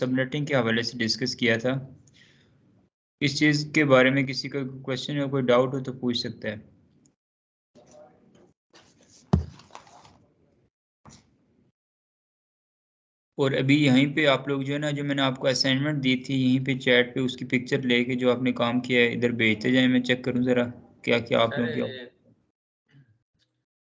Subnetting के हवाले से डिस्कस किया था। इस चीज़ के बारे में किसी का क्वेश्चन या कोई डाउट हो तो पूछ सकता है। और अभी यहीं पे आप लोग जो है ना, जो मैंने आपको असाइनमेंट दी थी यहीं पे चैट पे उसकी पिक्चर लेके जो आपने काम किया है इधर भेजते जाए, मैं चेक करूं ज़रा क्या क्या आप लोगों की।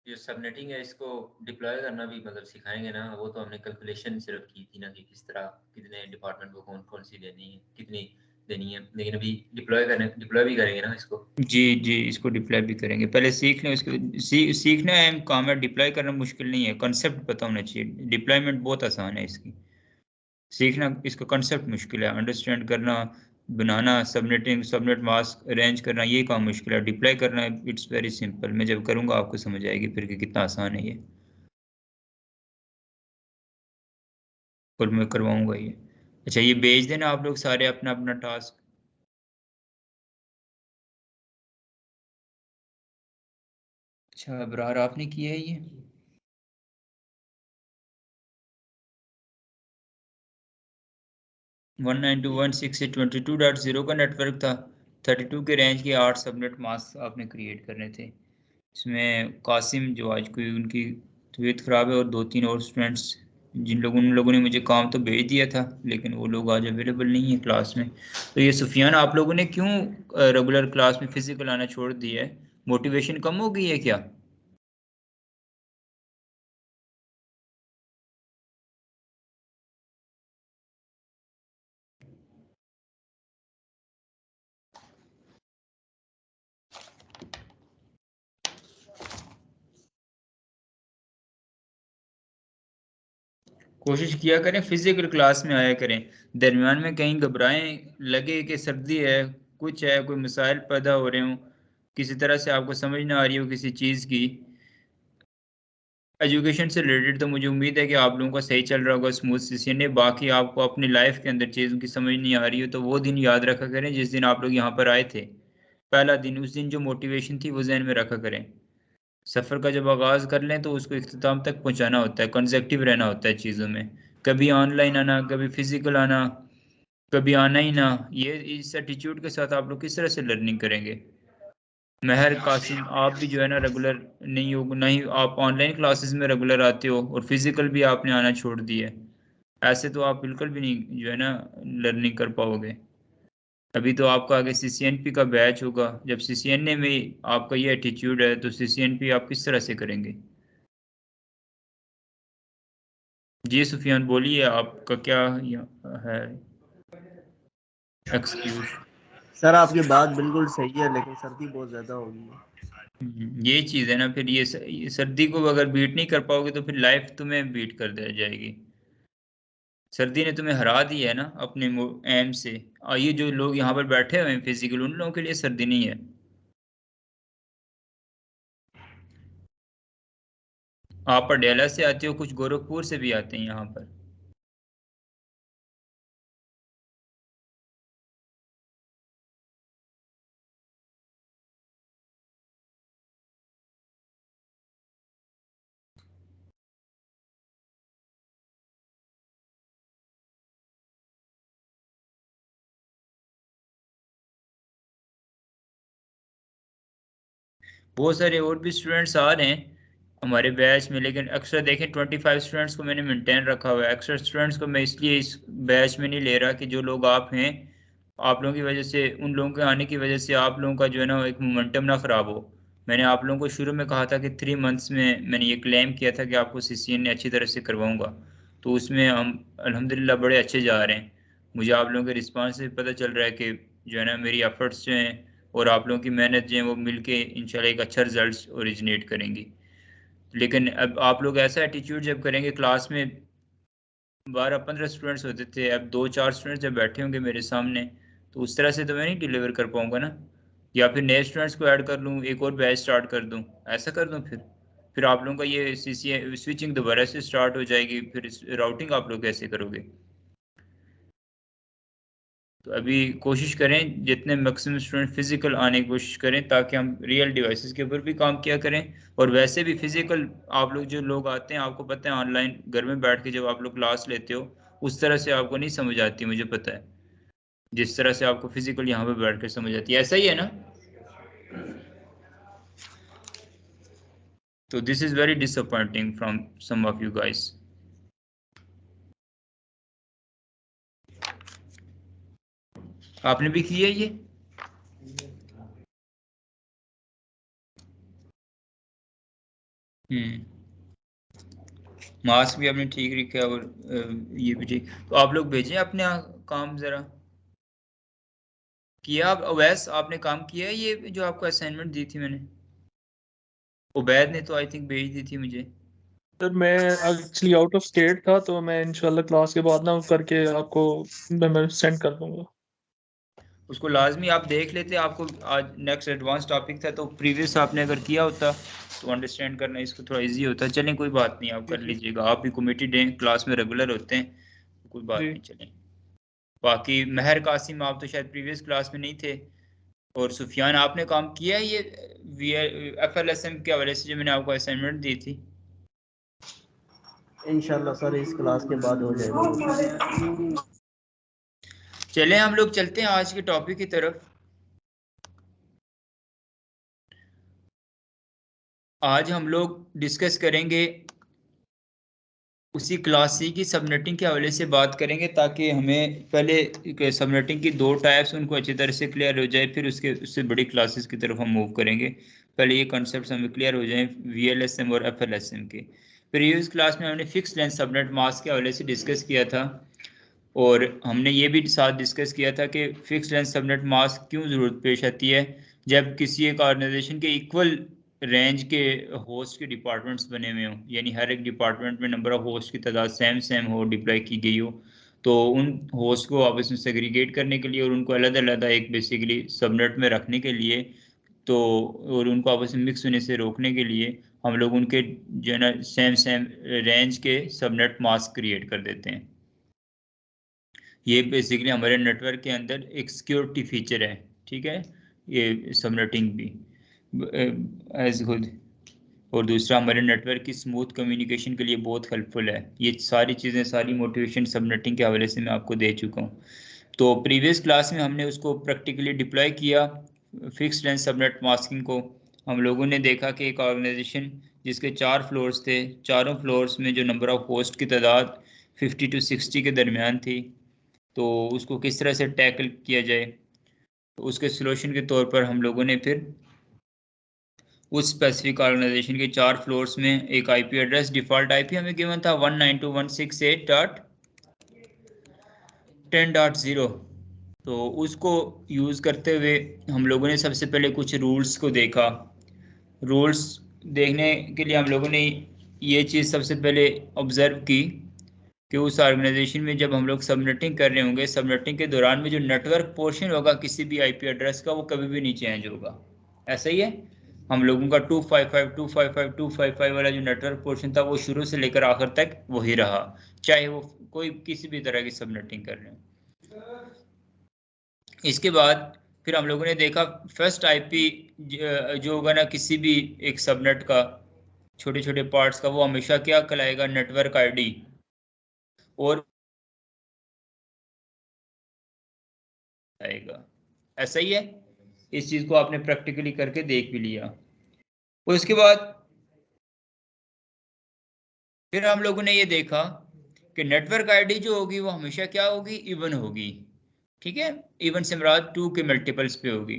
जो सबनेटिंग है इसको डिप्लॉय करना भी मतलब सिखाएंगे ना। वो तो हमने कैलकुलेशन सिर्फ की थी ना कि किस तरह कितने डिपार्टमेंट को कौन कौन सी देनी है, कितनी देनी है, लेकिन अभी डिप्लॉय भी करेंगे ना इसको। जी जी, इसको डिप्लॉय भी करेंगे। पहले सीख लें उसको। सीखना है काम है, डिप्लॉय करना मुश्किल नहीं है, कंसेप्ट पता होना चाहिए। डिप्लॉयमेंट बहुत आसान है इसकी, सीखना इसका कंसेप्ट मुश्किल है। अंडरस्टैंड करना, बनाना, सबनेटिंग, सबनेट मास्क अरेंज करना, ये काम मुश्किल है। डिप्लॉय करना इट्स वेरी सिंपल। मैं जब करूँगा आपको समझ आएगी फिर कि कितना आसान है ये, और मैं करवाऊँगा ये। अच्छा, ये भेज देना आप लोग सारे अपना अपना टास्क। अच्छा अबरार, आपने किया है ये? वन 192.168.22.0 का नेटवर्क था। 32 के रेंज के 8 सबनेट मास्क आपने क्रिएट करने थे। इसमें कासिम, जो आज कोई उनकी तबीयत ख़राब है, और 2-3 और स्टूडेंट्स, उन लोगों ने मुझे काम तो भेज दिया था लेकिन वो लोग आज अवेलेबल नहीं है क्लास में। तो ये सुफियान, आप लोगों ने क्यों रेगुलर क्लास में फ़िज़िकल आना छोड़ दिया है? मोटिवेशन कम हो गई है क्या? कोशिश किया करें फिजिकल क्लास में आया करें। दरमियान में कहीं घबराएं, लगे कि सर्दी है, कुछ है, कोई मसाइल पैदा हो रहे हों, किसी तरह से आपको समझ ना आ रही हो किसी चीज़ की एजुकेशन से रिलेटेड, तो मुझे उम्मीद है कि आप लोगों का सही चल रहा होगा, स्मूथ सेशन है। बाकी आपको अपनी लाइफ के अंदर चीज़ों की समझ नहीं आ रही हो तो वो दिन याद रखा करें जिस दिन आप लोग यहाँ पर आए थे, पहला दिन। उस दिन जो मोटिवेशन थी वो जहन में रखा करें। सफ़र का जब आगाज़ कर लें तो उसको इख्तिताम तक पहुँचाना होता है, कंसेक्टिव रहना होता है चीज़ों में। कभी ऑनलाइन आना, कभी फ़िज़िकल आना, कभी आना ही ना। ये इस एटीट्यूड के साथ आप लोग किस तरह से लर्निंग करेंगे? महर, कासिम, आप भी जो है ना रेगुलर नहीं हो, नहीं आप ऑनलाइन क्लासेस में रेगुलर आते हो और फ़िज़िकल भी आपने आना छोड़ दिया है। ऐसे तो आप बिल्कुल भी नहीं जो है ना लर्निंग कर पाओगे। अभी तो आपका आगे सीसीएनपी का बैच होगा। जब सीसीएनए में आपका ये एटीट्यूड है तो सीसीएनपी आप किस तरह से करेंगे? जी सुफियान, बोलिए आपका क्या है एक्सक्यूज? सर आपकी बात बिल्कुल सही है लेकिन सर्दी बहुत ज़्यादा हो गई है। ये चीज़ है ना, फिर ये सर्दी को अगर बीट नहीं कर पाओगे तो फिर लाइफ तुम्हें बीट कर दे जाएगी। सर्दी ने तुम्हें हरा दिया है ना अपने एम से। और ये जो लोग यहाँ पर बैठे हुए हैं फिजिकल, उन लोगों के लिए सर्दी नहीं है। आप पटियाला से आते हो, कुछ गोरखपुर से भी आते हैं यहाँ पर। बहुत सारे और भी स्टूडेंट्स आ रहे हैं हमारे बैच में, लेकिन अक्सर देखें 25 स्टूडेंट्स को मैंने मेंटेन रखा हुआ है। अक्सर स्टूडेंट्स को मैं इसलिए इस बैच में नहीं ले रहा कि जो लोग आप हैं, आप लोगों की वजह से, उन लोगों के आने की वजह से आप लोगों का जो है ना एक मोमेंटम ना ख़राब हो। मैंने आप लोगों को शुरू में कहा था कि 3 मंथ्स में मैंने ये क्लेम किया था कि आपको सीसीएन ने अच्छी तरह से करवाऊंगा, तो उसमें हम अल्हम्दुलिल्लाह बड़े अच्छे जा रहे हैं। मुझे आप लोगों के रिस्पांस से पता चल रहा है कि जो है ना मेरी एफर्ट्स जो हैं और आप लोगों की मेहनत जो है वो मिलके इंशाल्लाह एक अच्छा रिजल्ट ओरिजिनेट करेंगी। लेकिन अब आप लोग ऐसा एटीट्यूड जब करेंगे, क्लास में 12-15 स्टूडेंट्स होते थे, अब 2-4 स्टूडेंट्स जब बैठे होंगे मेरे सामने, तो उस तरह से तो मैं नहीं डिलीवर कर पाऊंगा ना। या फिर नए स्टूडेंट्स को ऐड कर लूँ, एक और बैच स्टार्ट कर दूँ, ऐसा कर दूँ फिर आप लोगों का ये सीसी स्विचिंग दोबारा से स्टार्ट हो जाएगी। फिर राउटिंग आप लोग कैसे करोगे? तो अभी कोशिश करें जितने मैक्सिमम स्टूडेंट फिजिकल आने की कोशिश करें ताकि हम रियल डिवाइसेस के ऊपर भी काम किया करें। और वैसे भी फिजिकल आप लोग जो लोग आते हैं, आपको पता है ऑनलाइन घर में बैठ के जब आप लोग क्लास लेते हो उस तरह से आपको नहीं समझ आती, मुझे पता है, जिस तरह से आपको फिजिकल यहाँ पे बैठ कर समझ आती है, ऐसा ही है ना? तो this is very disappointing from some of you guys. आपने भी किया ये? मास्क भी आपने ठीक रखा और ये भी ठीक। तो आप लोग भेजें अपने काम जरा किया। आप अवैस आपने काम किया है ये जो आपको असाइनमेंट दी थी मैंने? उबैद ने तो आई थिंक भेज दी थी मुझे। सर मैं एक्चुअली आउट ऑफ स्टेट था, तो मैं इंशाल्लाह क्लास के बाद ना करके आपको मैं सेंड कर दूंगा। उसको लाजमी आप देख लेते। आपको आज नेक्स्ट एडवांस टॉपिक था, तो प्रीवियस आपने अगर किया होता तो अंडरस्टैंड करना इसको थोड़ा इजी होता। चलें कोई बात नहीं, आप कर जी लीजिएगा। आप भी कमिटेड हैं, क्लास में रेगुलर होते हैं, तो कोई बात जी नहीं। चलें, बाकी महर कासिम आप तो शायद प्रीवियस क्लास में नहीं थे। और सुफियान आपने काम किया है ये FLSM के हवाले से जो मैंने आपको असाइनमेंट दी थी? इंशाल्लाह सर इस क्लास के बाद हो जाएगा। चलें हम लोग चलते हैं आज के टॉपिक की तरफ। आज हम लोग डिस्कस करेंगे उसी क्लास सी की सबनेटिंग के हवाले से बात करेंगे, ताकि हमें पहले सबनेटिंग की दो टाइप्स उनको अच्छी तरह से क्लियर हो जाए, फिर उससे बड़ी क्लासेस की तरफ हम मूव करेंगे। पहले ये कॉन्सेप्ट हमें क्लियर हो जाए VLSM और FLSM के। प्रीवियस क्लास में हमने फिक्स लेंथ सबनेट मास्क के हवाले से डिस्कस किया था, और हमने ये भी साथ डिस्कस किया था कि फिक्स लेंथ सबनेट मास्क क्यों ज़रूरत पेश आती है जब किसी एक ऑर्गेनाइजेशन के इक्वल रेंज के होस्ट के डिपार्टमेंट्स बने हुए हों, यानी हर एक डिपार्टमेंट में नंबर ऑफ होस्ट की तादाद सेम सेम हो, डिप्लॉय की गई हो। तो उन होस्ट को आपस में सेग्रीगेट करने के लिए और उनको अलग अलग एक बेसिकली सबनेट में रखने के लिए, तो और उनको आपस में मिक्स होने से रोकने के लिए हम लोग उनके जो है ना सेम सेम रेंज के सबनेट मास्क क्रिएट कर देते हैं। ये बेसिकली हमारे नेटवर्क के अंदर एक सिक्योरिटी फीचर है, ठीक है, ये सबनेटिंग भी एज खुद। और दूसरा हमारे नेटवर्क की स्मूथ कम्युनिकेशन के लिए बहुत हेल्पफुल है। ये सारी चीज़ें, सारी मोटिवेशन सबनेटिंग के हवाले से मैं आपको दे चुका हूँ। तो प्रीवियस क्लास में हमने उसको प्रैक्टिकली डिप्लॉय किया, फिक्स्ड लेंथ सबनेट मास्किंग को। हम लोगों ने देखा कि एक ऑर्गेनाइजेशन जिसके 4 फ्लोर्स थे, चारों फ्लोर्स में जो नंबर ऑफ होस्ट की तादाद 50 to 60 के दरमियान थी, तो उसको किस तरह से टैकल किया जाए। तो उसके सलूशन के तौर पर हम लोगों ने फिर उस स्पेसिफिक ऑर्गेनाइजेशन के 4 फ्लोर्स में एक आईपी एड्रेस, डिफॉल्ट आईपी हमें गिवन था 192.168.10.0। तो उसको यूज़ करते हुए हम लोगों ने सबसे पहले कुछ रूल्स को देखा। रूल्स देखने के लिए हम लोगों ने ये चीज़ सबसे पहले ऑब्जर्व की कि उस ऑर्गेनाइजेशन में जब हम लोग सबनेटिंग कर रहे होंगे, सबनेटिंग के दौरान में जो नेटवर्क पोर्शन होगा किसी भी आईपी एड्रेस का, वो कभी भी नहीं चेंज होगा। ऐसा ही है, हम लोगों का 255.255.255 वाला जो नेटवर्क पोर्शन था वो शुरू से लेकर आखिर तक वही रहा, चाहे वो कोई किसी भी तरह की सबनेटिंग कर रहे हो। इसके बाद फिर हम लोगों ने देखा फर्स्ट आईपी जो होगा ना किसी भी एक सबनेट का, छोटे छोटे पार्ट्स का, वो हमेशा क्या कहलाएगा, नेटवर्क आईडी। और आएगा, ऐसा ही है। इस चीज को आपने प्रैक्टिकली करके देख भी लिया। उसके बाद फिर हम लोगों ने ये देखा कि नेटवर्क आईडी जो होगी वो हमेशा क्या होगी, इवन होगी, ठीक है। इवन से मुराद 2 के मल्टीपल्स पे होगी,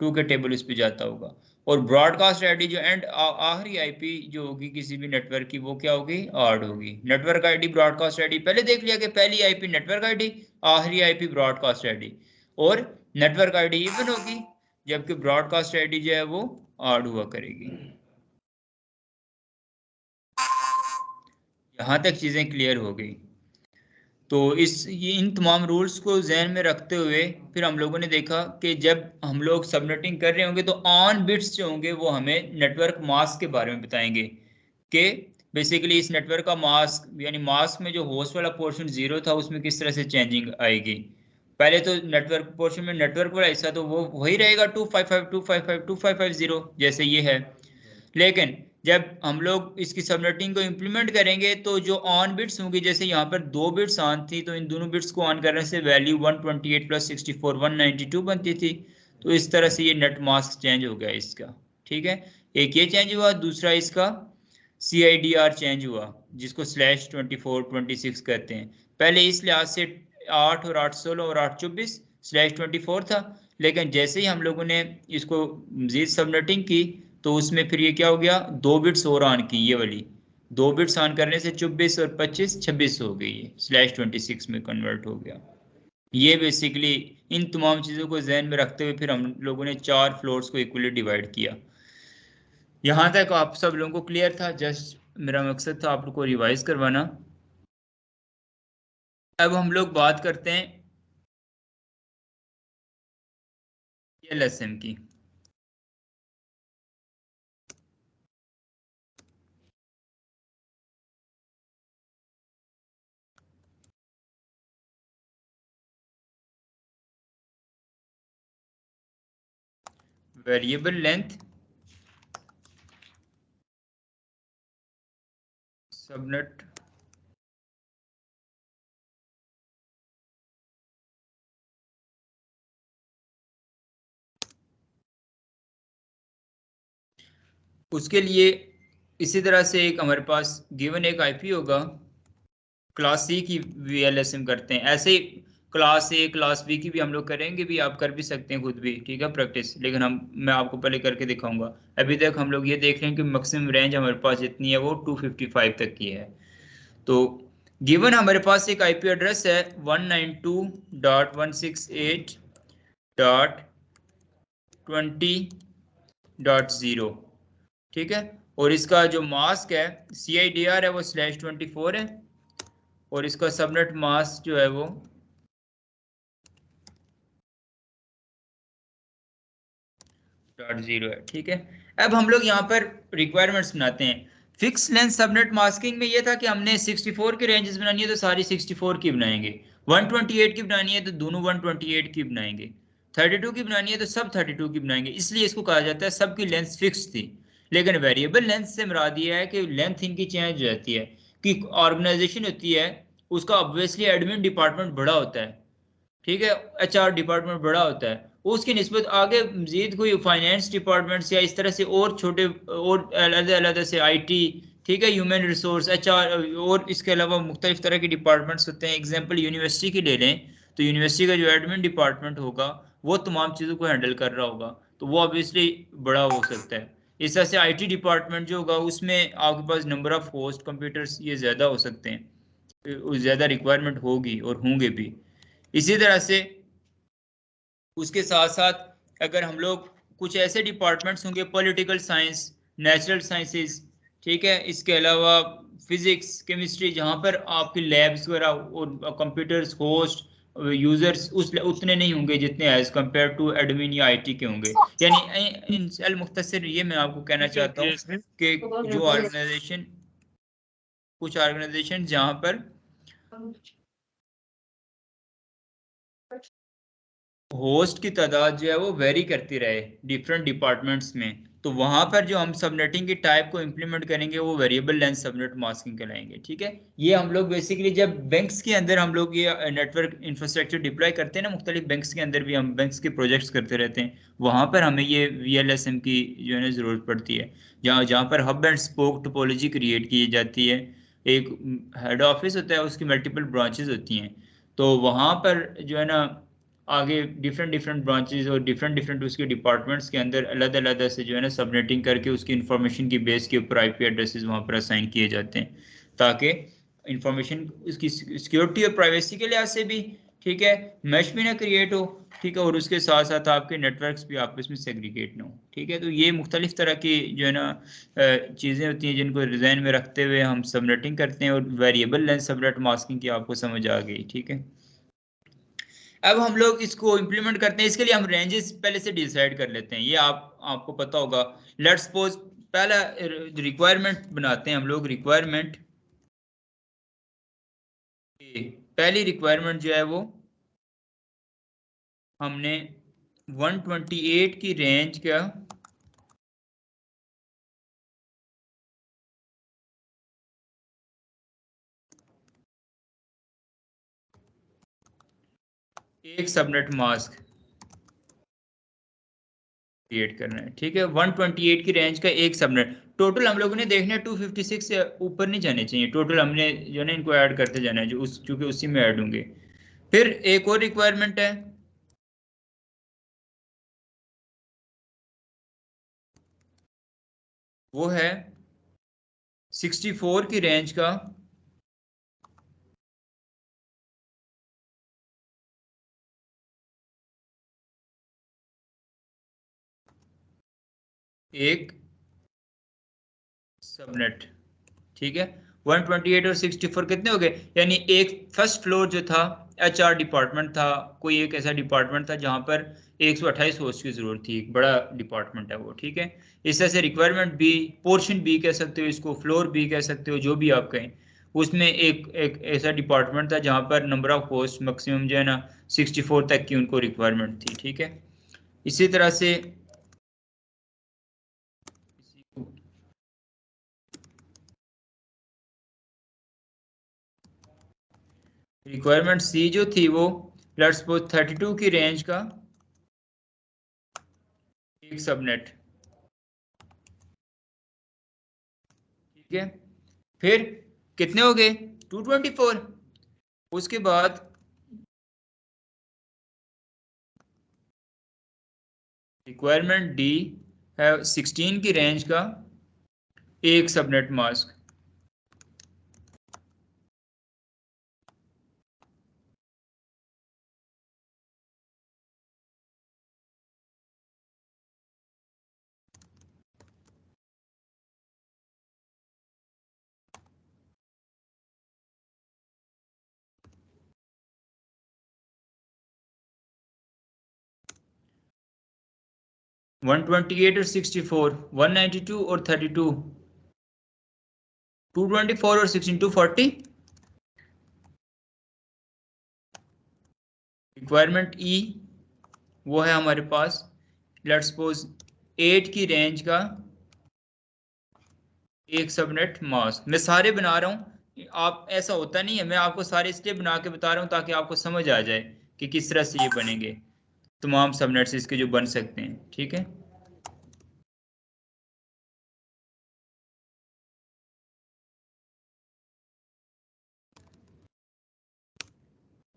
2 के टेबल उस पे जाता होगा। और ब्रॉडकास्ट आईडी जो एंड आखिरी आईपी जो होगी किसी भी नेटवर्क की, वो क्या होगी, ऑड होगी। नेटवर्क आईडी, ब्रॉडकास्ट आईडी, पहले देख लिया कि पहली आईपी नेटवर्क आईडी, आखिरी आईपी ब्रॉडकास्ट आईडी। और नेटवर्क आईडी इवन होगी, जबकि ब्रॉडकास्ट आईडी जो है वो ऑड हुआ करेगी। यहाँ तक चीजें क्लियर हो गई। तो इन तमाम रूल्स को जहन में रखते हुए फिर हम लोगों ने देखा कि जब हम लोग सबनेटिंग कर रहे होंगे तो ऑन बिट्स जो होंगे वो हमें नेटवर्क मास्क के बारे में बताएंगे कि बेसिकली इस नेटवर्क का मास्क, यानी मास्क में जो होस्ट वाला पोर्शन 0 था उसमें किस तरह से चेंजिंग आएगी। पहले तो नेटवर्क पोर्शन में नेटवर्क वाला हिस्सा तो वो वही रहेगा 255.255.255.0 जैसे ये है। लेकिन जब हम लोग इसकी सबनेटिंग को इम्प्लीमेंट करेंगे तो जो ऑन बिट्स होंगी, जैसे यहाँ पर 2 बिट्स ऑन थी तो इन दोनों बिट्स को ऑन करने से वैल्यू 128 + 64 192 बनती थी। तो इस तरह से ये नेट मास्क चेंज हो गया इसका, ठीक है। एक ये चेंज हुआ, दूसरा इसका CIDR चेंज हुआ जिसको /2426 कहते हैं। पहले इस लिहाज से 8 और 8 16 और 8 24 /24 था, लेकिन जैसे ही हम लोगों ने इसको मजीद सबनेटिंग की तो उसमें फिर ये क्या हो गया, 2 बिट्स और ऑन की, ये वाली 2 बिट्स ऑन करने से 24 और 25 26 हो गई, है /26 में कन्वर्ट हो गया। ये बेसिकली इन तमाम चीज़ों को जहन में रखते हुए फिर हम लोगों ने 4 फ्लोर्स को इक्वली डिवाइड किया। यहाँ तक आप सब लोगों को क्लियर था? जस्ट मेरा मकसद था आप लोग को रिवाइज करवाना। अब हम लोग बात करते हैं LSM की। वेरिएबल लेंथ सबनेट उसके लिए इसी तरह से एक हमारे पास गिवन एक आईपी होगा, क्लास सी की VLSM करते हैं, ऐसे ही क्लास ए क्लास बी की भी हम लोग करेंगे भी, आप कर भी सकते हैं खुद भी, ठीक है, प्रैक्टिस। लेकिन मैं आपको पहले करके दिखाऊंगा। अभी तक हम लोग ये देख रहे हैं कि मैक्सिमम रेंज हमारे पास जितनी है वो 255 तक की है। तो गिवन हमारे पास एक आईपी एड्रेस है 192.168.20.0, ठीक है। और इसका जो मास्क है CIDR है वो /24 है, और इसका सबनेट मास्क जो है वो .0 है, ठीक है। अब हम लोग यहाँ पर रिक्वायरमेंट्स बनाते हैं। फिक्स लेंथ सबनेट मास्किंग में ये था कि हमने 64 की रेंजेस बनानी है तो सारी 64 की बनाएंगे, 128 की बनानी है तो दोनों 128 की बनाएंगे, 32 की बनानी है तो सब 32 की बनाएंगे, इसलिए इसको कहा जाता है सबकी लेंथ फिक्स थी। लेकिन वेरिएबल लेंथ से मुराद ये है कि लेंथ इनकी चेंज हो जाती है, कि ऑर्गेनाइजेशन होती है उसका ऑब्वियसली एडमिन डिपार्टमेंट बड़ा होता है, ठीक है, HR डिपार्टमेंट बड़ा होता है, उसकी निस्बत आगे मजीद कोई फाइनेंस डिपार्टमेंट्स या इस तरह से और छोटे और अलग से IT, ठीक है, ह्यूमन रिसोर्स HR, और इसके अलावा मुख्तलिफ तरह के डिपार्टमेंट्स होते हैं। एग्जाम्पल यूनिवर्सिटी की ले लें तो यूनिवर्सिटी का जो एडमिन डिपार्टमेंट होगा वो तमाम चीज़ों को हैंडल कर रहा होगा, तो वो ऑब्वियसली बड़ा हो सकता है। इस तरह से IT डिपार्टमेंट जो होगा उसमें आपके पास नंबर ऑफ होस्ट कंप्यूटर्स ये ज़्यादा हो सकते हैं, ज़्यादा रिक्वायरमेंट होगी और होंगे भी। इसी तरह से उसके साथ साथ अगर हम लोग कुछ ऐसे डिपार्टमेंट्स होंगे, पॉलिटिकल साइंस, नेचुरल साइंसेस, ठीक है, इसके अलावा फिजिक्स केमिस्ट्री, जहाँ पर आपकी लैब्स वगैरह और कंप्यूटर्स होस्ट यूजर्स उतने नहीं होंगे जितने एज कंपेयर टू एडमिन या IT के होंगे। यानी इन अल मुख्तसर ये मैं आपको कहना चाहता हूँ कि जो ऑर्गेनाइजेशन, कुछ ऑर्गेनाइजेशन जहाँ पर होस्ट की तादाद जो है वो वेरी करती रहे डिफरेंट डिपार्टमेंट्स में, तो वहां पर जो हम सबनेटिंग की टाइप को इंप्लीमेंट करेंगे वो वेरिएबल लेंथ सबनेट मास्किंग कहलाएंगे, ठीक है। ये हम लोग बेसिकली जब बैंक्स के अंदर हम लोग ये नेटवर्क इंफ्रास्ट्रक्चर डिप्लॉय करते हैं ना, मुख्तलिफ बैंक्स के अंदर भी हम बैंक्स के प्रोजेक्ट्स करते रहते हैं, वहां पर हमें ये VLSM की जो है ना ज़रूरत पड़ती है, जहाँ जहाँ पर hub and spoke topology create की जाती है। एक हेड ऑफिस होता है, उसकी मल्टीपल ब्रांचेज होती हैं, तो वहां पर जो है ना आगे डिफरेंट डिफरेंट ब्रांचेस और डिफरेंट डिफरेंट उसके डिपार्टमेंट्स के अंदर अलग अलग से जो है ना सबनेटिंग करके उसकी इंफॉर्मेशन की बेस के ऊपर IP एड्रेसेस वहाँ पर असाइन किए जाते हैं, ताकि इंफॉर्मेशन उसकी सिक्योरिटी और प्राइवेसी के लिहाज से भी, ठीक है, मैश भी ना क्रिएट हो, ठीक है, और उसके साथ साथ आपके नेटवर्क्स भी आपस में सेग्रीगेट ना हो, ठीक है। तो ये मुख्तलिफ तरह की जो है ना चीज़ें होती हैं जिनको डिज़ाइन में रखते हुए हम सबनेटिंग करते हैं, और वेरिएबल लेंथ सबनेट मास्किंग की आपको समझ आ गई, ठीक है। अब हम लोग इसको इम्प्लीमेंट करते हैं, इसके लिए हम रेंजेस पहले से डिसाइड कर लेते हैं, ये आपको पता होगा। लेट्स सपोज पहला रिक्वायरमेंट बनाते हैं हम लोग, रिक्वायरमेंट पहली रिक्वायरमेंट जो है वो हमने 128 की रेंज का एक सबनेट मास्क क्रिएट करना है, ठीक है। 128 की रेंज का एक सबनेट। टोटल हम लोगों ने देखना है 256 से ऊपर नहीं जाने चाहिए। टोटल हमने जो है ना इनको ऐड करते जाना है, जो उस चूंकि उसी में ऐड होंगे। फिर एक और रिक्वायरमेंट है, वो है 64 की रेंज का एक सबनेट, ठीक है। 128 और 64 कितने हो गए? यानी एक फर्स्ट फ्लोर जो था एचआर डिपार्टमेंट था, कोई एक ऐसा डिपार्टमेंट था जहां पर 128 होस्ट की जरूरत थी, एक बड़ा डिपार्टमेंट है वो, ठीक है। इस तरह से रिक्वायरमेंट बी, पोर्शन बी कह सकते हो इसको, फ्लोर बी कह सकते हो, जो भी आप कहें। उसमें एक एक ऐसा डिपार्टमेंट था जहां पर नंबर ऑफ होस्ट मैक्सिमम जो है ना 64 तक की उनको रिक्वायरमेंट थी, ठीक है। इसी तरह से रिक्वायरमेंट सी जो थी वो लेट्स सपोज 32 की रेंज का एक सबनेट, ठीक है। फिर कितने हो गए? 224। उसके बाद रिक्वायरमेंट डी है 16 की रेंज का एक सबनेट मास्क, 128 और 64, 192 और 32, 224 और 16, 240। रिक्वायरमेंट ई वो है हमारे पास लेट्स सपोज 8 की रेंज का एक सबनेट मास्क। मैं सारे बना रहा हूँ, आप ऐसा होता नहीं है, मैं आपको सारे इसलिए बना के बता रहा हूँ ताकि आपको समझ आ जाए कि किस तरह से ये बनेंगे तमाम सबनेट्स इसके जो बन सकते हैं, ठीक है।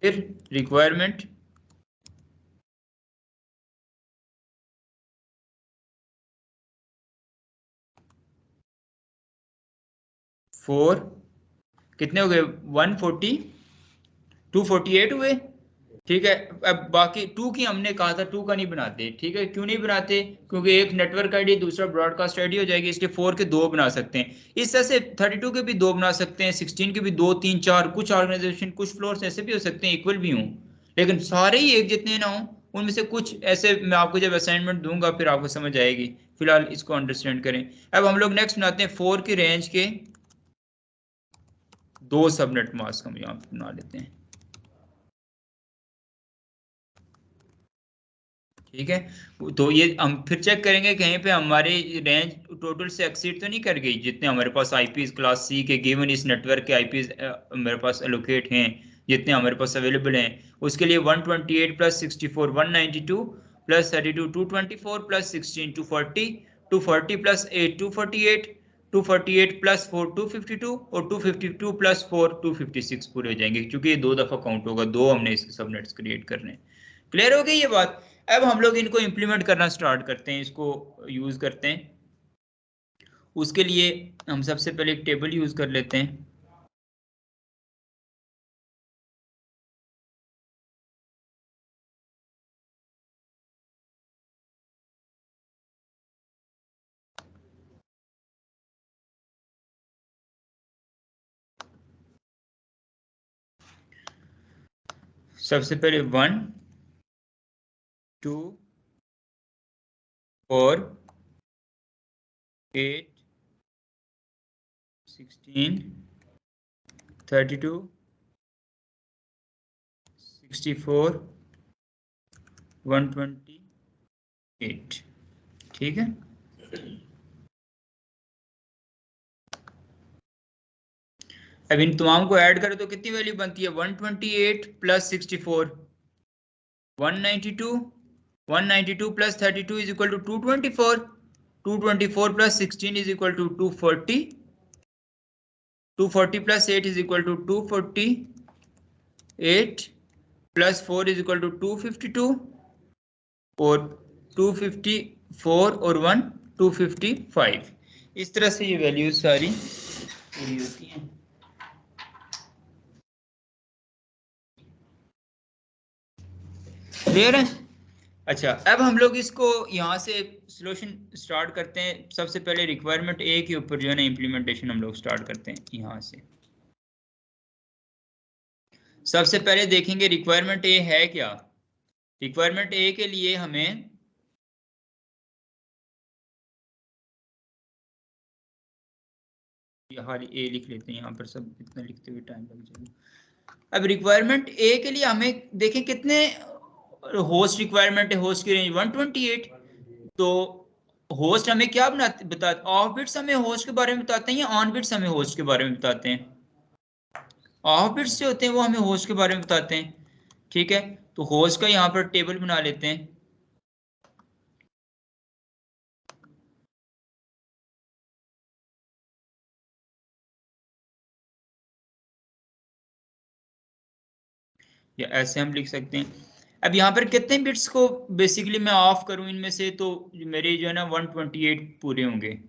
फिर रिक्वायरमेंट फोर कितने हो गए? 140, 248 हुए, ठीक है। अब बाकी टू की हमने कहा था टू का नहीं बनाते, ठीक है। क्यों नहीं बनाते? क्योंकि एक नेटवर्क आईडी दूसरा ब्रॉडकास्ट आईडी हो जाएगी, इसलिए फोर के दो बना सकते हैं। इस तरह से 32 के भी दो बना सकते हैं, 16 के भी दो, तीन, चार। कुछ ऑर्गेनाइजेशन कुछ फ्लोर्स ऐसे भी हो सकते हैं इक्वल भी हों, लेकिन सारे ही एक जितने ना हों। उनमें से कुछ ऐसे मैं आपको जब असाइनमेंट दूंगा फिर आपको समझ आएगी, फिलहाल इसको अंडरस्टैंड करें। अब हम लोग नेक्स्ट बनाते हैं फोर की रेंज के दो सबनेट मास्क, हम यहाँ पे बना लेते हैं, ठीक है। तो ये हम फिर चेक करेंगे कहीं पे हमारी रेंज टोटल से एक्सीड तो नहीं कर गई। जितने हमारे पास आईपीज क्लास सी के गिवन इस नेटवर्क के आईपीज मेरे पास एलोकेट हैं, जितने हमारे पास अवेलेबल हैं, उसके लिए 128 plus 64 192 plus 32 224 plus 16 240, 240 plus 8 248, 248 plus 4 252 और 252 प्लस 4 256 पूरे हो जाएंगे, क्योंकि ये दो दफा काउंट होगा, दो हमने इसके सबनेट्स क्रिएट करने हैं। क्लियर हो गई ये बात? अब हम लोग इनको इंप्लीमेंट करना स्टार्ट करते हैं, इसको यूज करते हैं। उसके लिए हम सबसे पहले एक टेबल यूज कर लेते हैं। सबसे पहले 1 2 4 8 16 32 64 128, ठीक है। अब इन तमाम को ऐड करें तो कितनी वैल्यू बनती है? 128 plus 64 192 plus 32 is equal to 224. 224 plus 16 is equal to 240. 240 plus 8 is equal to 248 plus 4 is equal to 252 और 254 और 1 255. इस तरह से ये वैल्यूज सारी पूरी होती हैं। क्लियर है? अच्छा, अब हम लोग इसको यहाँ से सॉल्यूशन स्टार्ट करते हैं। सबसे पहले रिक्वायरमेंट ए के ऊपर जो है ना इम्प्लीमेंटेशन हम लोग स्टार्ट करते हैं यहाँ से। सबसे पहले देखेंगे रिक्वायरमेंट ए है क्या। रिक्वायरमेंट ए के लिए हमें यहाँ ए लिख लेते हैं, यहाँ पर सब इतना लिखते हुए टाइम लग जाएगा। अब रिक्वायरमेंट ए के लिए हमें देखें कितने होस्ट रिक्वायरमेंट है। होस्ट की रेंज 128। तो होस्ट हमें क्या बताते, ऑफ बिट्स हमें होस्ट के बारे में बताते हैं या ऑन बिट्स हमें होस्ट के बारे में बताते हैं? ऑफ बिट्स जो होते हैं वो हमें होस्ट के बारे में बताते हैं। ठीक है, तो होस्ट का यहाँ पर टेबल बना लेते हैं। या ऐसे हम लिख सकते हैं। अब यहाँ पर कितने बिट्स को बेसिकली मैं ऑफ करूं इनमें से, तो मेरे जो है ना 128 पूरे होंगे।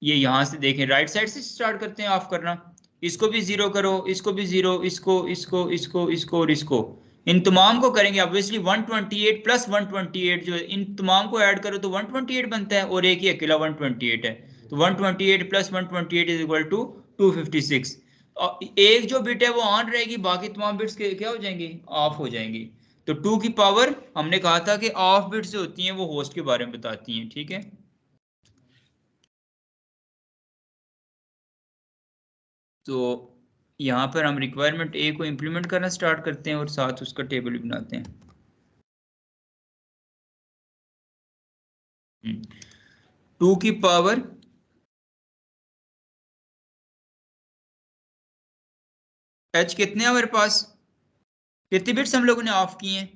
ये यहाँ से देखें, राइट साइड से स्टार्ट करते हैं ऑफ करना। इसको भी 0 करो, इसको भी 0, इसको और इसको, इन तमाम को करेंगे। ऑब्वियसली 128 प्लस 128 जो है, इन तमाम को ऐड करो तो 128 बनता है और एक ही अकेला 128 है। तो 128 प्लस 128 इज इक्वल टू 256। एक जो बिट है वो ऑन रहेगी, बाकी तमाम बिट्स क्या हो जाएंगी, ऑफ हो जाएंगी। तो 2 की पावर हमने कहा था कि ऑफ बिट्स जो होती हैं वो होस्ट के बारे में बताती हैं। ठीक है, तो यहाँ पर हम रिक्वायरमेंट ए को इंप्लीमेंट करना स्टार्ट करते हैं और साथ उसका टेबल भी बनाते हैं। 2 की पावर h कितने हैं हमारे पास, कितनी बिट्स हम लोगों ने ऑफ की हैं,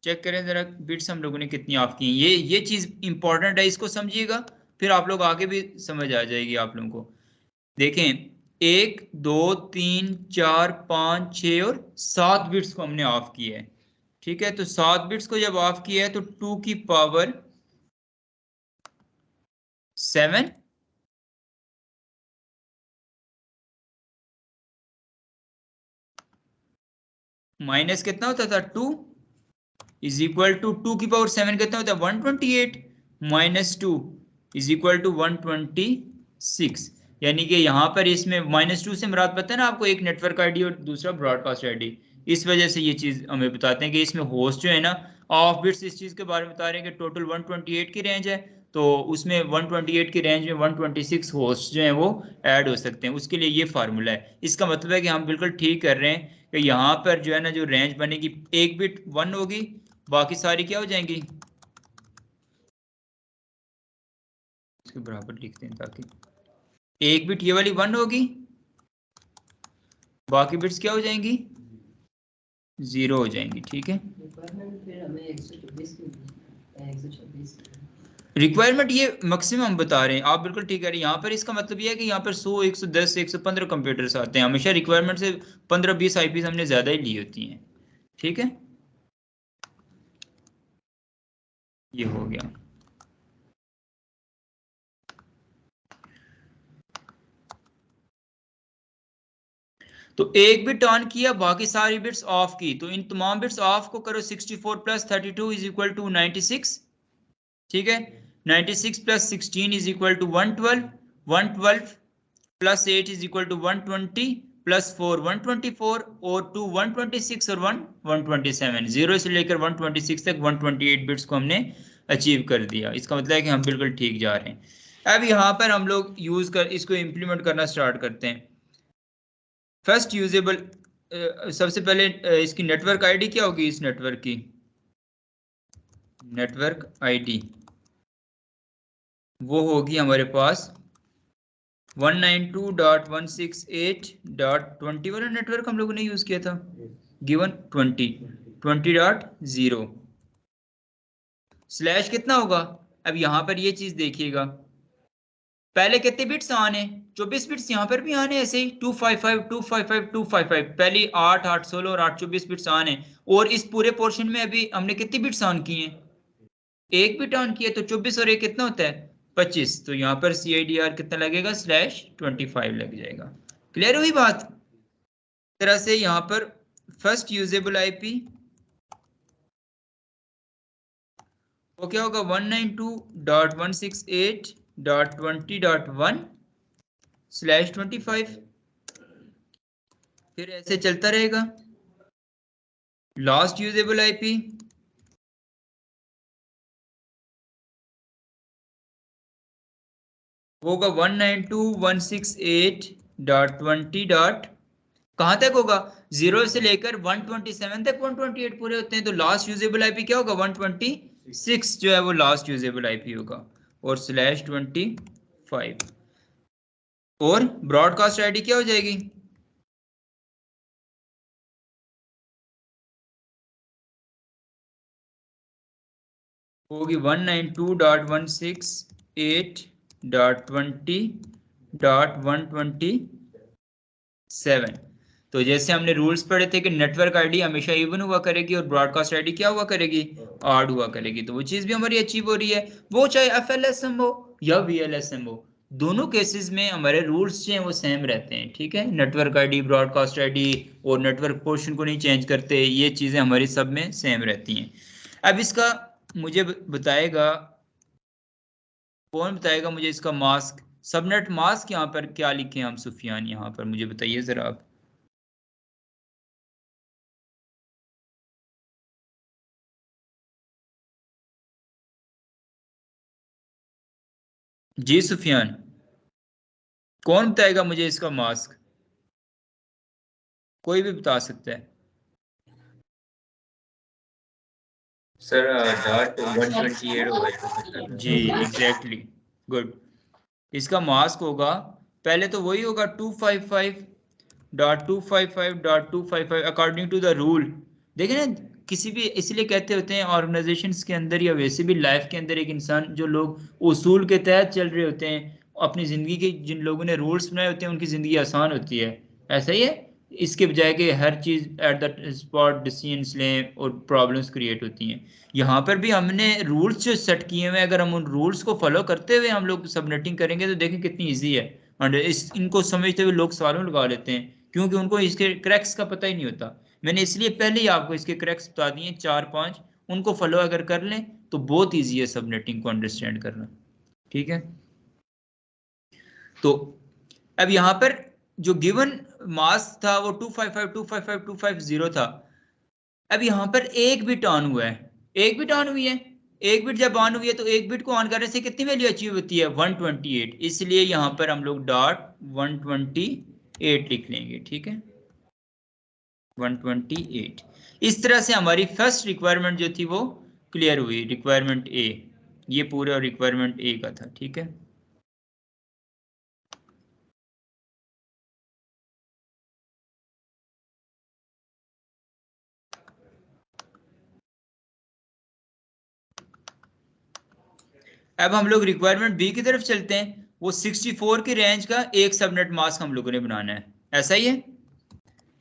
चेक करें जरा बिट्स हम लोगों ने कितनी ऑफ की हैं। ये चीज इंपॉर्टेंट है, इसको समझिएगा, फिर आप लोग आगे भी समझ आ जाएगी आप लोगों को। देखें 1 2 3 4 5 6 और 7 बिट्स को हमने ऑफ किया है। ठीक है, तो 7 बिट्स को जब ऑफ किया है तो 2 की पावर 7 माइनस कितना होता था 2 इज इक्वल टू 2 की पावर 7 कितना होता है 128 माइनस 2 इज इक्वल टू 126। यानी कि यहाँ पर इसमें -2 से मुराद पता है ना आपको, एक नेटवर्क आईडी और दूसरा ब्रॉडकास्ट आईडी। इस वजह से ये चीज हमें बताते हैं कि इसमें होस्ट जो है ना ऑफ बिट्स इस चीज के बारे में बता रहे हैं कि टोटल 128 की रेंज है, तो उसमें 128 की रेंज में 126 होस्ट जो है वो ऐड हो सकते हैं। उसके लिए ये फार्मूला है। इसका मतलब है कि हम बिल्कुल ठीक कर रहे हैं कि यहाँ पर जो है ना जो रेंज बनेगी, एक बिट 1 होगी, बाकी सारी क्या हो जाएंगी, इसके बराबर लिखते हैं ताकि एक बिट ये वाली 1 होगी, बाकी बिट्स क्या हो जाएंगी 0 हो जाएंगी। ठीक है, रिक्वायरमेंट ये मैक्सिमम बता रहे हैं, आप बिल्कुल ठीक है। यहाँ पर इसका मतलब ये है कि यहाँ पर 100 110 115 कंप्यूटर्स आते हैं। हमेशा रिक्वायरमेंट से 15-20 आईपीस हमने ज्यादा ही ली होती हैं। ठीक है, ये हो गया। तो एक बिट ऑन किया, बाकी सारी बिट्स ऑफ की, तो इन तमाम बिट्स ऑफ को करो। 64 प्लस 32 इज इक्वल टू 96। ठीक है, 96 plus 16 is equal to 112। 112 plus 8 is equal to 120 plus 4 124 और 2 126 और 1 127। 0 से लेकर 126 तक 128 बिट्स को हमने अचीव कर दिया। इसका मतलब है कि हम बिल्कुल ठीक जा रहे हैं। अब यहाँ पर हम लोग इसको इम्प्लीमेंट करना स्टार्ट करते हैं। फर्स्ट यूजेबल, सबसे पहले इसकी नेटवर्क आईडी क्या होगी, इस नेटवर्क की नेटवर्क आईडी वो होगी हमारे पास 192.168.20 वाला नेटवर्क हम लोगों ने यूज किया था, गिवन 20। 20.0 स्लैश कितना होगा। अब यहां पर ये चीज देखिएगा, पहले कितने बिट्स आने 24 बिट्स, यहां पर भी आने ऐसे ही 255 255 255, पहले 8 8 16 और 8 24 बिट्स आने। और इस पूरे पोर्शन में अभी हमने कितनी बिट्स ऑन की हैं, एक बिट ऑन किया, तो 24 और एक कितना होता है 25, तो यहाँ पर CIDR कितना लगेगा /25 लग जाएगा। क्लियर हुई बात। इस तरह से यहाँ पर फर्स्ट यूजेबल IP वो क्या होगा 192.168.20.1/25, फिर ऐसे चलता रहेगा। लास्ट यूजेबल IP होगा 192.168.20. कहां तक होगा 0 से लेकर 127 तक 128 पूरे होते हैं, तो लास्ट यूजेबल IP क्या होगा 126 जो है वो लास्ट यूजेबल IP होगा, और /25। और ब्रॉडकास्ट ID क्या हो जाएगी, होगी 192.168.20.127। तो जैसे हमने रूल्स पढ़े थे कि नेटवर्क आईडी हमेशा इवन हुआ करेगी और ब्रॉडकास्ट आईडी क्या हुआ करेगी, ऑड हुआ करेगी, तो वो चीज भी हमारी अचीव हो रही है। वो चाहे FLSM हो या VLSM हो, दोनों केसेस में हमारे रूल्स जो हैं वो सेम रहते हैं। ठीक है, नेटवर्क आईडी, ब्रॉडकास्ट आईडी और नेटवर्क पोर्शन को नहीं चेंज करते, ये चीजें हमारी सब में सेम रहती हैं। अब इसका मुझे बताएगा, कौन बताएगा मुझे इसका मास्क, सबनेट मास्क यहाँ पर क्या लिखे हम सुफियान, यहाँ पर मुझे बताइए जरा आप। जी सुफियान, कौन बताएगा मुझे इसका मास्क, कोई भी बता सकता है। सर .128 होगा जी एग्जैक्टली, गुड। इसका मास्क होगा, पहले तो वही होगा 255.255.255 अकॉर्डिंग टू द रूल। देखें ना, किसी भी इसलिए कहते होते हैं ऑर्गेनाइजेशंस के अंदर या वैसे भी लाइफ के अंदर, एक इंसान जो लोग उसूल के तहत चल रहे होते हैं अपनी जिंदगी के, जिन लोगों ने रूल्स बनाए होते हैं उनकी जिंदगी आसान होती है। ऐसा ही है, इसके बजाय कि हर चीज एट द स्पॉट डिसीजंस लें और प्रॉब्लम्स क्रिएट होती हैं। यहाँ पर भी हमने रूल्स जो सेट किए हुए हैं, अगर हम उन रूल्स को फॉलो करते हुए हम लोग सबनेटिंग करेंगे तो देखें कितनी इजी है। और इनको समझते हुए लोग सवालों लगा लेते हैं क्योंकि उनको इसके क्रैक्स का पता ही नहीं होता। मैंने इसलिए पहले ही आपको इसके क्रैक्स बता दिए 4-5, उनको फॉलो अगर कर लें तो बहुत ईजी है सबनेटिंग को अंडरस्टैंड करना। ठीक है, तो अब यहाँ पर जो गिवन मास्क था वो 255.255.250 था। अब यहाँ पर एक बिट ऑन हुआ है, एक बिट ऑन हुई है, एक बिट जब ऑन हुई है तो एक बिट को ऑन करने से कितनी वैल्यू अचीव होती है 128, इसलिए यहाँ पर हम लोग .128 लिख लेंगे। ठीक है, 128। इस तरह से हमारी फर्स्ट रिक्वायरमेंट जो थी वो क्लियर हुई, रिक्वायरमेंट A, ये पूरा रिक्वायरमेंट A का था। ठीक है, अब हम लोग रिक्वायरमेंट B की तरफ चलते हैं। वो 64 की रेंज का एक सबनेट मास्क हम लोगों ने बनाना है, ऐसा ही है,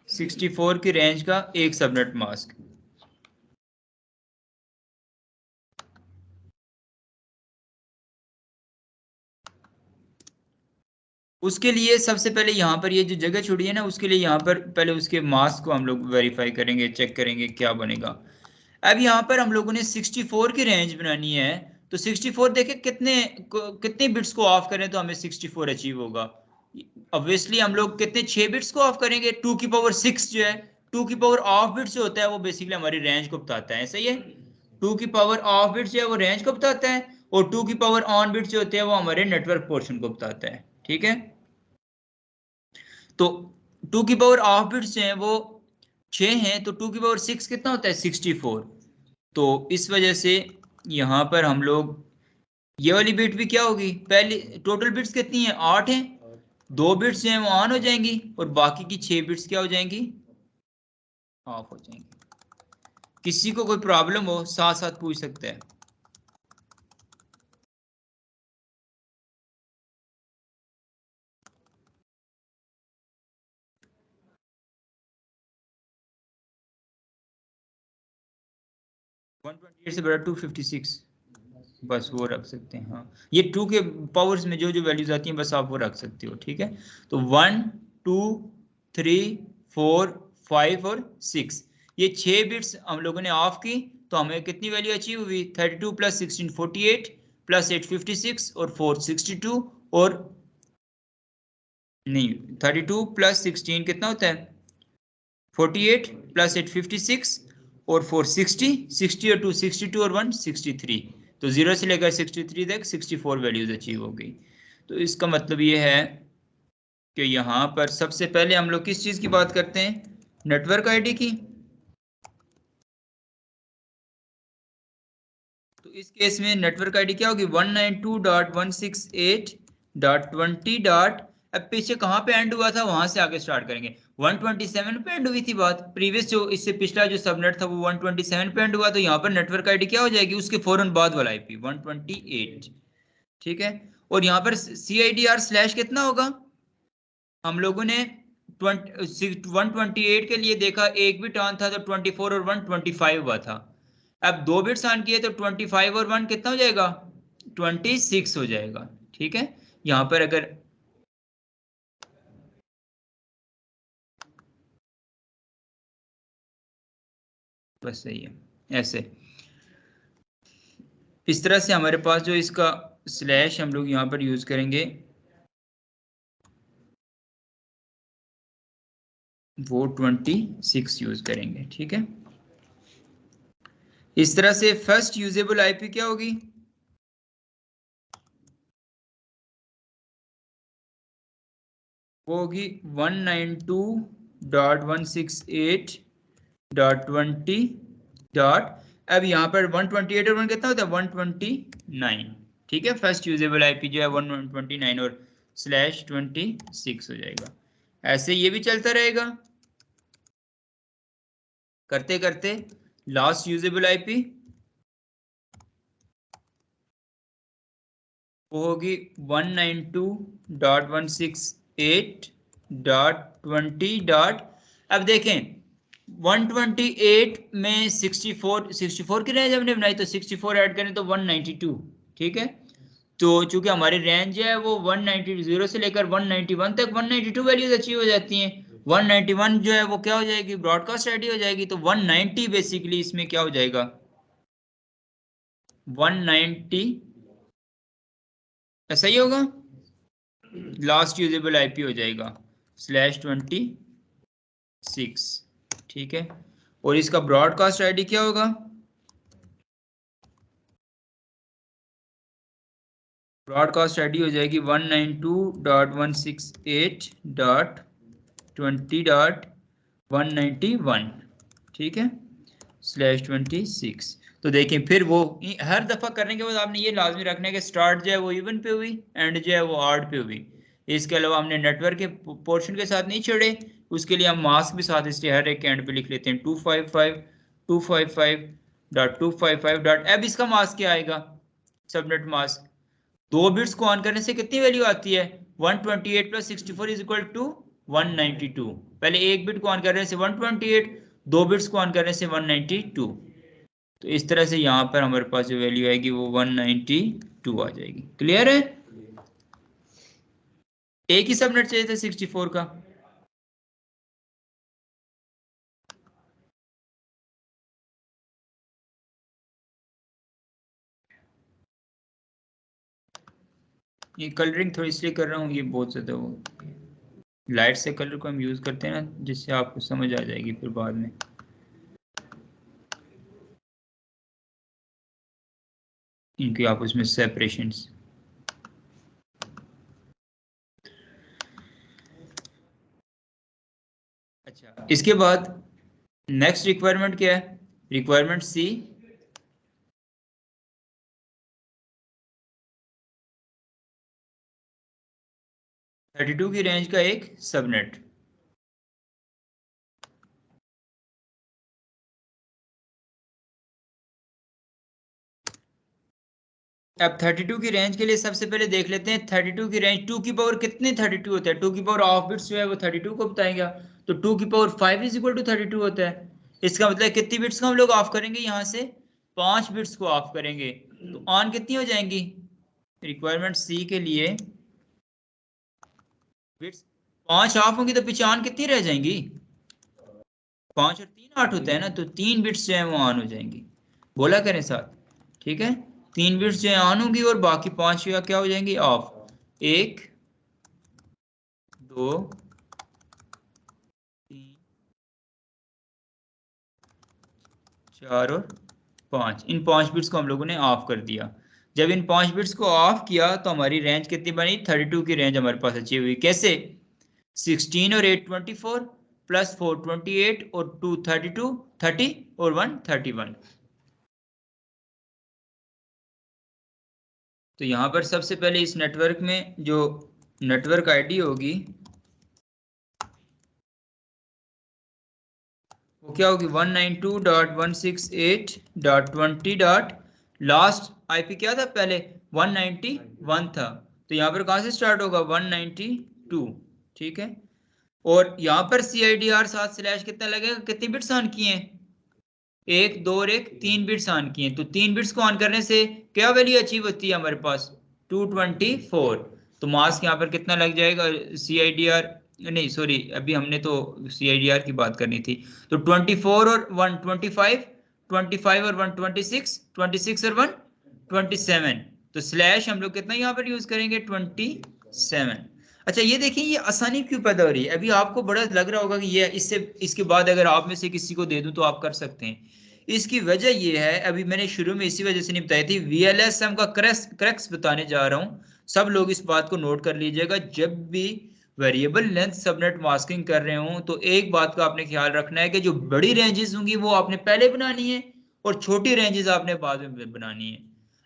64 की रेंज का एक सबनेट मास्क। उसके लिए सबसे पहले यहाँ पर ये जो जगह छोड़ी है ना, उसके लिए यहाँ पर पहले उसके मास्क को हम लोग वेरीफाई करेंगे, चेक करेंगे क्या बनेगा। अब यहाँ पर हम लोगों ने 64 की रेंज बनानी है, तो 64 देखे कितने बिट्स को ऑफ करें तो हमें 64 अचीव होगा। ऑब्वियसली हम लोग कितने 6 बिट्स को ऑफ करेंगे, 2 की पावर 6 जो है, 2 की पावर ऑफ बिट्स जो होता है वो बेसिकली हमारी रेंज को बताता है। सही है, 2 की पावर ऑफ बिट्स जो है वो रेंज को बताता है, और 2 की पावर ऑन बिट्स जो होते हैं वो हमारे नेटवर्क पोर्शन को बताता है। ठीक है, तो 2 की पावर ऑफ बिट्स जो है वो 6 हैं, तो 2 की पावर 6 कितना होता है 64। तो इस वजह से यहाँ पर हम लोग ये वाली बिट भी क्या होगी, पहले टोटल बिट्स कितनी है 8 हैं, 2 बिट्स जो है वो ऑन हो जाएंगी और बाकी की 6 बिट्स क्या हो जाएंगी, ऑफ हो जाएंगी। किसी को कोई प्रॉब्लम हो साथ साथ पूछ सकते हैं। से बड़ा 256 बस वो रख सकते हैं। हाँ, ये 2 के पावर्स में जो जो वैल्यूज आती हैं बस आप वो रख सकते हो। ठीक है, तो 1 2 3 4 5 और 6, ये 6 बिट्स हम लोगों ने ऑफ की तो हमें कितनी वैल्यू अचीव हुई? 32 प्लस 16 48 प्लस 8 56 और 4 62 और नहीं 32 प्लस 16 कितना होता है? 48 प्लस 8 56 और 4 60 60 और 2 62 और 1 63। तो 0 से लेकर 63 तक 64 वैल्यूज अचीव हो गई। तो इसका मतलब ये है कि यहाँ पर सबसे पहले हम लोग किस चीज की बात करते हैं? नेटवर्क आईडी की। तो इस केस में नेटवर्क आईडी क्या होगी? 192.168.20. अब पीछे कहाँ पे एंड हुआ था वहां से आगे स्टार्ट करेंगे। 127 पे एंड हुई थी बात, प्रीवियस जो इससे पिछला जो सबनेट था वो 127 पे एंड हुआ, तो यहाँ पर नेटवर्क आईडी क्या हो जाएगी? उसके फौरन बाद वाला आईपी 128। ठीक है, और यहाँ पर CIDR स्लैश कितना होगा? हम लोगों ने 128 के लिए देखा, एक बिट ऑन था तो 24 और 1 25 हुआ था। अब 2 बिट्स ऑन किए तो 25 और 1 कितना हो जाएगा? 26 हो जाएगा। ठीक है, यहां पर अगर बस सही है ऐसे, इस तरह से हमारे पास जो इसका स्लैश हम लोग यहां पर यूज करेंगे वो 26 यूज करेंगे। ठीक है, इस तरह से फर्स्ट यूजेबल आईपी क्या होगी? वो होगी 192.168.20. अब यहाँ पर 128 और 1 कितना होता है? 129। ठीक है, फर्स्ट यूजेबल आईपी जो है 129 और स्लैश 26 हो जाएगा। ऐसे ये भी चलता रहेगा करते करते। लास्ट यूजेबल आईपी वो होगी 192.168.20. अब देखें 128 में 64 की रेंज हमने बनाई तो 64 ऐड करें तो 192। ठीक है, तो चूंकि हमारी रेंज है वो 190 से लेकर 191 तक 192 वैल्यूज अचीव हो जाती हैं। 191 जो है वो क्या हो जाएगी? ब्रॉडकास्ट आईडी हो जाएगी। तो 190 बेसिकली इसमें क्या हो जाएगा? 190 ऐसा ही होगा, लास्ट यूजेबल आईपी हो जाएगा /26। ठीक है, और इसका ब्रॉडकास्ट आईडी क्या होगा? ब्रॉडकास्ट आईडी हो जाएगी 192.168.20.191। ठीक है, /26। तो देखें फिर वो हर दफा करने के बाद आपने ये लाजमी रखना है कि स्टार्ट जो है वो इवन पे हुई, एंड जो है वो ऑड पे हुई। इसके अलावा हमने नेटवर्क के पोर्शन के साथ नहीं छेड़े, उसके लिए हम मास्क भी साथ इसलिए हर एक एंड पे लिख लेते हैं 255.255.255. अब इसका मास्क क्या आएगा? सबनेट मास्क 2 बिट्स को ऑन करने से कितनी वैल्यू आती है? 128 प्लस 64 इज इक्वल टू 192। पहले एक बिट को ऑन करने से 128, 2 बिट्स को ऑन करने से 192। तो इस तरह से यहाँ पर हमारे पास जो वैल्यू आएगी वो 192 आ जाएगी। क्लियर है? एक ही सबनेट चाहिए था 64 का। ये कलरिंग थोड़ी इसलिए कर रहा हूँ, ये बहुत ज्यादा वो लाइट से कलर को हम यूज करते हैं ना, जिससे आपको समझ आ जाएगी फिर बाद में। इनकी आप उसमें सेपरेशंस। अच्छा, इसके बाद नेक्स्ट रिक्वायरमेंट क्या है? रिक्वायरमेंट सी, 32 की रेंज का एक सबनेट। अब 32 की रेंज के लिए सबसे पहले देख लेते हैं 32 की रेंज 2 की पावर कितने 32 होता है। 2 की पावर ऑफ बिट्स जो है वो 32 को बताएगा, तो 2 की पावर 5 इज इक्वल टू 32 होता है। इसका मतलब कितनी बिट्स को हम लोग ऑफ करेंगे, यहाँ से 5 बिट्स को ऑफ करेंगे, तो ऑन कितनी हो जाएंगी रिक्वायरमेंट सी के लिए, बिट्स 5 ऑफ होंगी तो पीछे ऑन कितनी रह जाएंगी, 5 और 3 8 होता है ना, तो 3 बिट्स जो है वो ऑन हो जाएंगी। बोला करें साथ, ठीक है, 3 बिट्स जो है ऑन होंगी और बाकी 5 या क्या हो जाएंगी ऑफ। 1 2 3 4 और 5, इन 5 बिट्स को हम लोगों ने ऑफ कर दिया। जब इन 5 बिट्स को ऑफ किया तो हमारी रेंज कितनी बनी, 32 की रेंज हमारे पास अचीव हुई। कैसे, 16 और 8 24 प्लस 4 28 और 2 32 30 और 1 31। तो यहाँ पर सबसे पहले इस नेटवर्क में जो नेटवर्क आईडी होगी वो क्या होगी, 192.168.20. लास्ट आईपी क्या था पहले, 191 था, तो यहाँ पर कहाँ से स्टार्ट होगा 192, ठीक है। और यहाँ पर CIDR 7 स्लैश कितना लगेगा, कितनी बिट्स ऑन किए हैं, 1 2 और 1 3 बिट्स ऑन किए, तो 3 बिट्स को ऑन करने से क्या वैल्यू अचीव होती है हमारे पास 224। तो मास्क यहाँ पर कितना लग जाएगा, CIDR नहीं सॉरी अभी हमने तो CIDR की बात करनी थी, तो 24 और 1 25, 25 और 1 26, 26 और 1 27, तो स्लैश हम लोग कितना यहाँ पर यूज करेंगे 27। अच्छा ये देखिए ये आसानी क्यों पैदा हो रही है, अभी आपको बड़ा लग रहा होगा कि ये इससे इसके बाद अगर आप में से किसी को दे दूं तो आप कर सकते हैं। इसकी वजह ये है, अभी मैंने शुरू में इसी वजह से नहीं बताई थी, VLSM का क्रक्स बताने जा रहा हूं, सब लोग इस बात को नोट कर लीजिएगा। जब भी वेरिएबल लेंथ सबनेट मास्किंग कर रहे हो तो एक बात का आपने ख्याल रखना है कि जो बड़ी रेंजेस होंगी वो आपने पहले बनानी है और छोटी रेंजेस आपने बाद में बनानी है।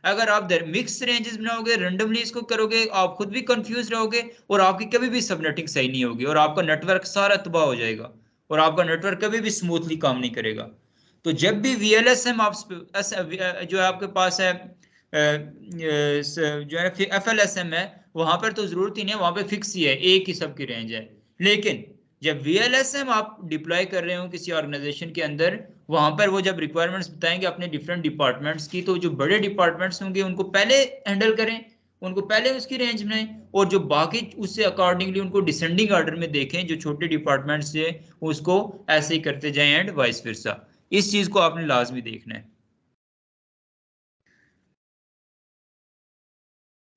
अगर आप मिक्स रेंजेस बनाओगे, रेंडमली इसको करोगे, आप खुद भी कंफ्यूज रहोगे और आपकी कभी भी सबनेटिंग सही नहीं होगी और आपका नेटवर्क सारा तबाह हो जाएगा और आपका नेटवर्क कभी भी स्मूथली काम नहीं करेगा। तो जब भी VLSM आप जो है आपके पास है जो है FLSM है, वहां पर तो जरूरत ही नहीं है, वहां पे फिक्स ही है, एक ही सबकी रेंज है। लेकिन जब VLSM आप डिप्लॉय कर रहे हो किसी ऑर्गेनाइजेशन के अंदर, वहां पर वो जब रिक्वायरमेंट्स बताएंगे अपने डिफरेंट डिपार्टमेंट्स की, तो जो बड़े डिपार्टमेंट्स होंगे उनको पहले हैंडल करें, उनको पहले उसकी रेंज बनाएं, और जो बाकी उससे अकॉर्डिंगली उनको डिसेंडिंग ऑर्डर में देखें, जो छोटे डिपार्टमेंट्स है उसको ऐसे ही करते जाएं एंड वाइस वर्सा। इस चीज को आपने लाजमी देखना है।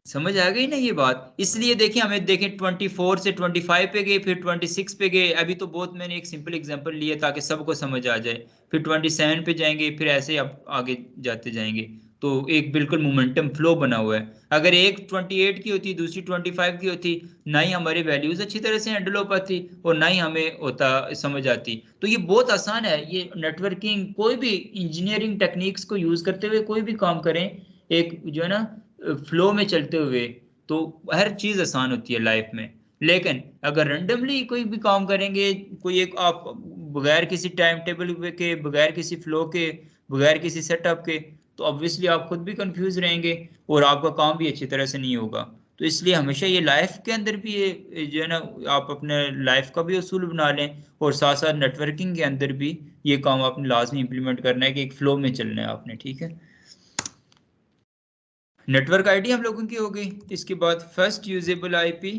समझ आ गई ना ये बात, इसलिए देखिए हमें देखें 24 से 25 पे गए, फिर 26 पे गए, अभी तो बहुत मैंने एक सिंपल एग्जांपल लिया ताकि सबको समझ आ जाए, फिर 27 पे जाएंगे, फिर ऐसे ही आप आगे जाते जाएंगे, तो एक बिल्कुल मोमेंटम फ्लो बना हुआ है। अगर एक 28 की होती दूसरी 25 की होती, ना ही हमारी वैल्यूज अच्छी तरह से हैंडल हो पाती और ना ही हमें होता समझ आती। तो ये बहुत आसान है, ये नेटवर्किंग कोई भी इंजीनियरिंग टेक्निक्स को यूज करते हुए कोई भी काम करें एक जो है ना फ्लो में चलते हुए, तो हर चीज आसान होती है लाइफ में। लेकिन अगर रेंडमली कोई भी काम करेंगे, कोई एक आप बगैर किसी टाइम टेबल के, बगैर किसी फ्लो के, बगैर किसी सेटअप के, तो ऑब्वियसली आप खुद भी कंफ्यूज रहेंगे और आपका काम भी अच्छी तरह से नहीं होगा। तो इसलिए हमेशा ये लाइफ के अंदर भी ये जो है ना आप अपने लाइफ का भी उसूल बना लें और साथ साथ नेटवर्किंग के अंदर भी ये काम आपने लाजमी इंप्लीमेंट करना है कि एक फ्लो में चलना है आपने, ठीक है। नेटवर्क आईडी हम लोगों की हो गई, इसके बाद फर्स्ट यूजेबल आईपी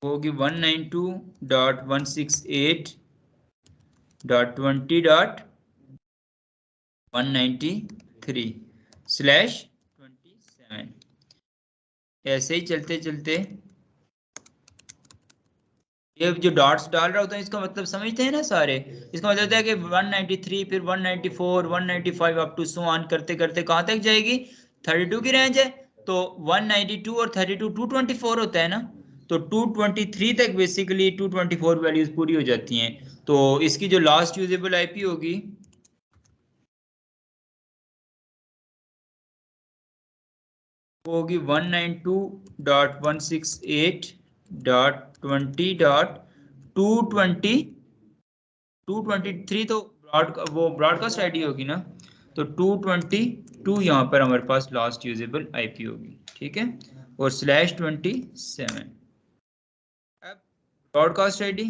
होगी 192.168.20.193/27। ऐसे ही चलते चलते ये जो डॉट्स डाल रहा होता है इसका मतलब समझते हैं ना सारे, इसका मतलब होता है कि 193 फिर 194 195 अप टू सो ऑन करते करते कहां तक जाएगी, 32 की रेंज है, तो 192 और 32 224 होता है ना, तो 223 तक बेसिकली 224 वैल्यूज पूरी हो जाती हैं। तो इसकी जो लास्ट यूजेबल आईपी होगी वो होगी 192.168.20.223, तो वो ब्रॉडकास्ट आईडी होगी ना, तो 222 यहाँ पर हमारे पास लास्ट यूजेबल आईपी होगी, ठीक है, और /27। अब ब्रॉडकास्ट आईडी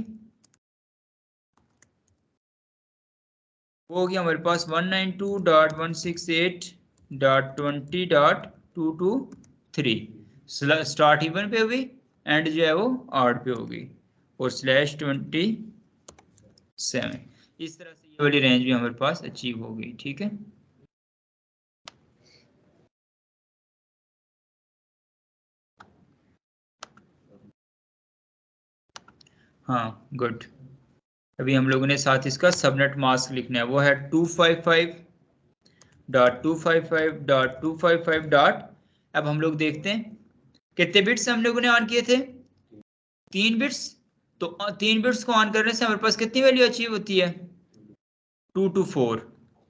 वो होगी हमारे पास 192.168.20.223। स्टार्ट इवन पे होगी, एंड जो है वो ऑड पे होगी, और /27। इस तरह से ये वाली रेंज भी हमारे पास अचीव हो गई, ठीक है। हाँ गुड। अभी हम लोगों ने साथ इसका सबनेट मास्क लिखना है, वो है 255.255.255. अब हम लोग देखते हैं कितने बिट्स हम लोगों ने ऑन किए थे, 3 बिट्स। तो 3 बिट्स को ऑन करने से हमारे पास कितनी वैल्यू अचीव होती है, 224,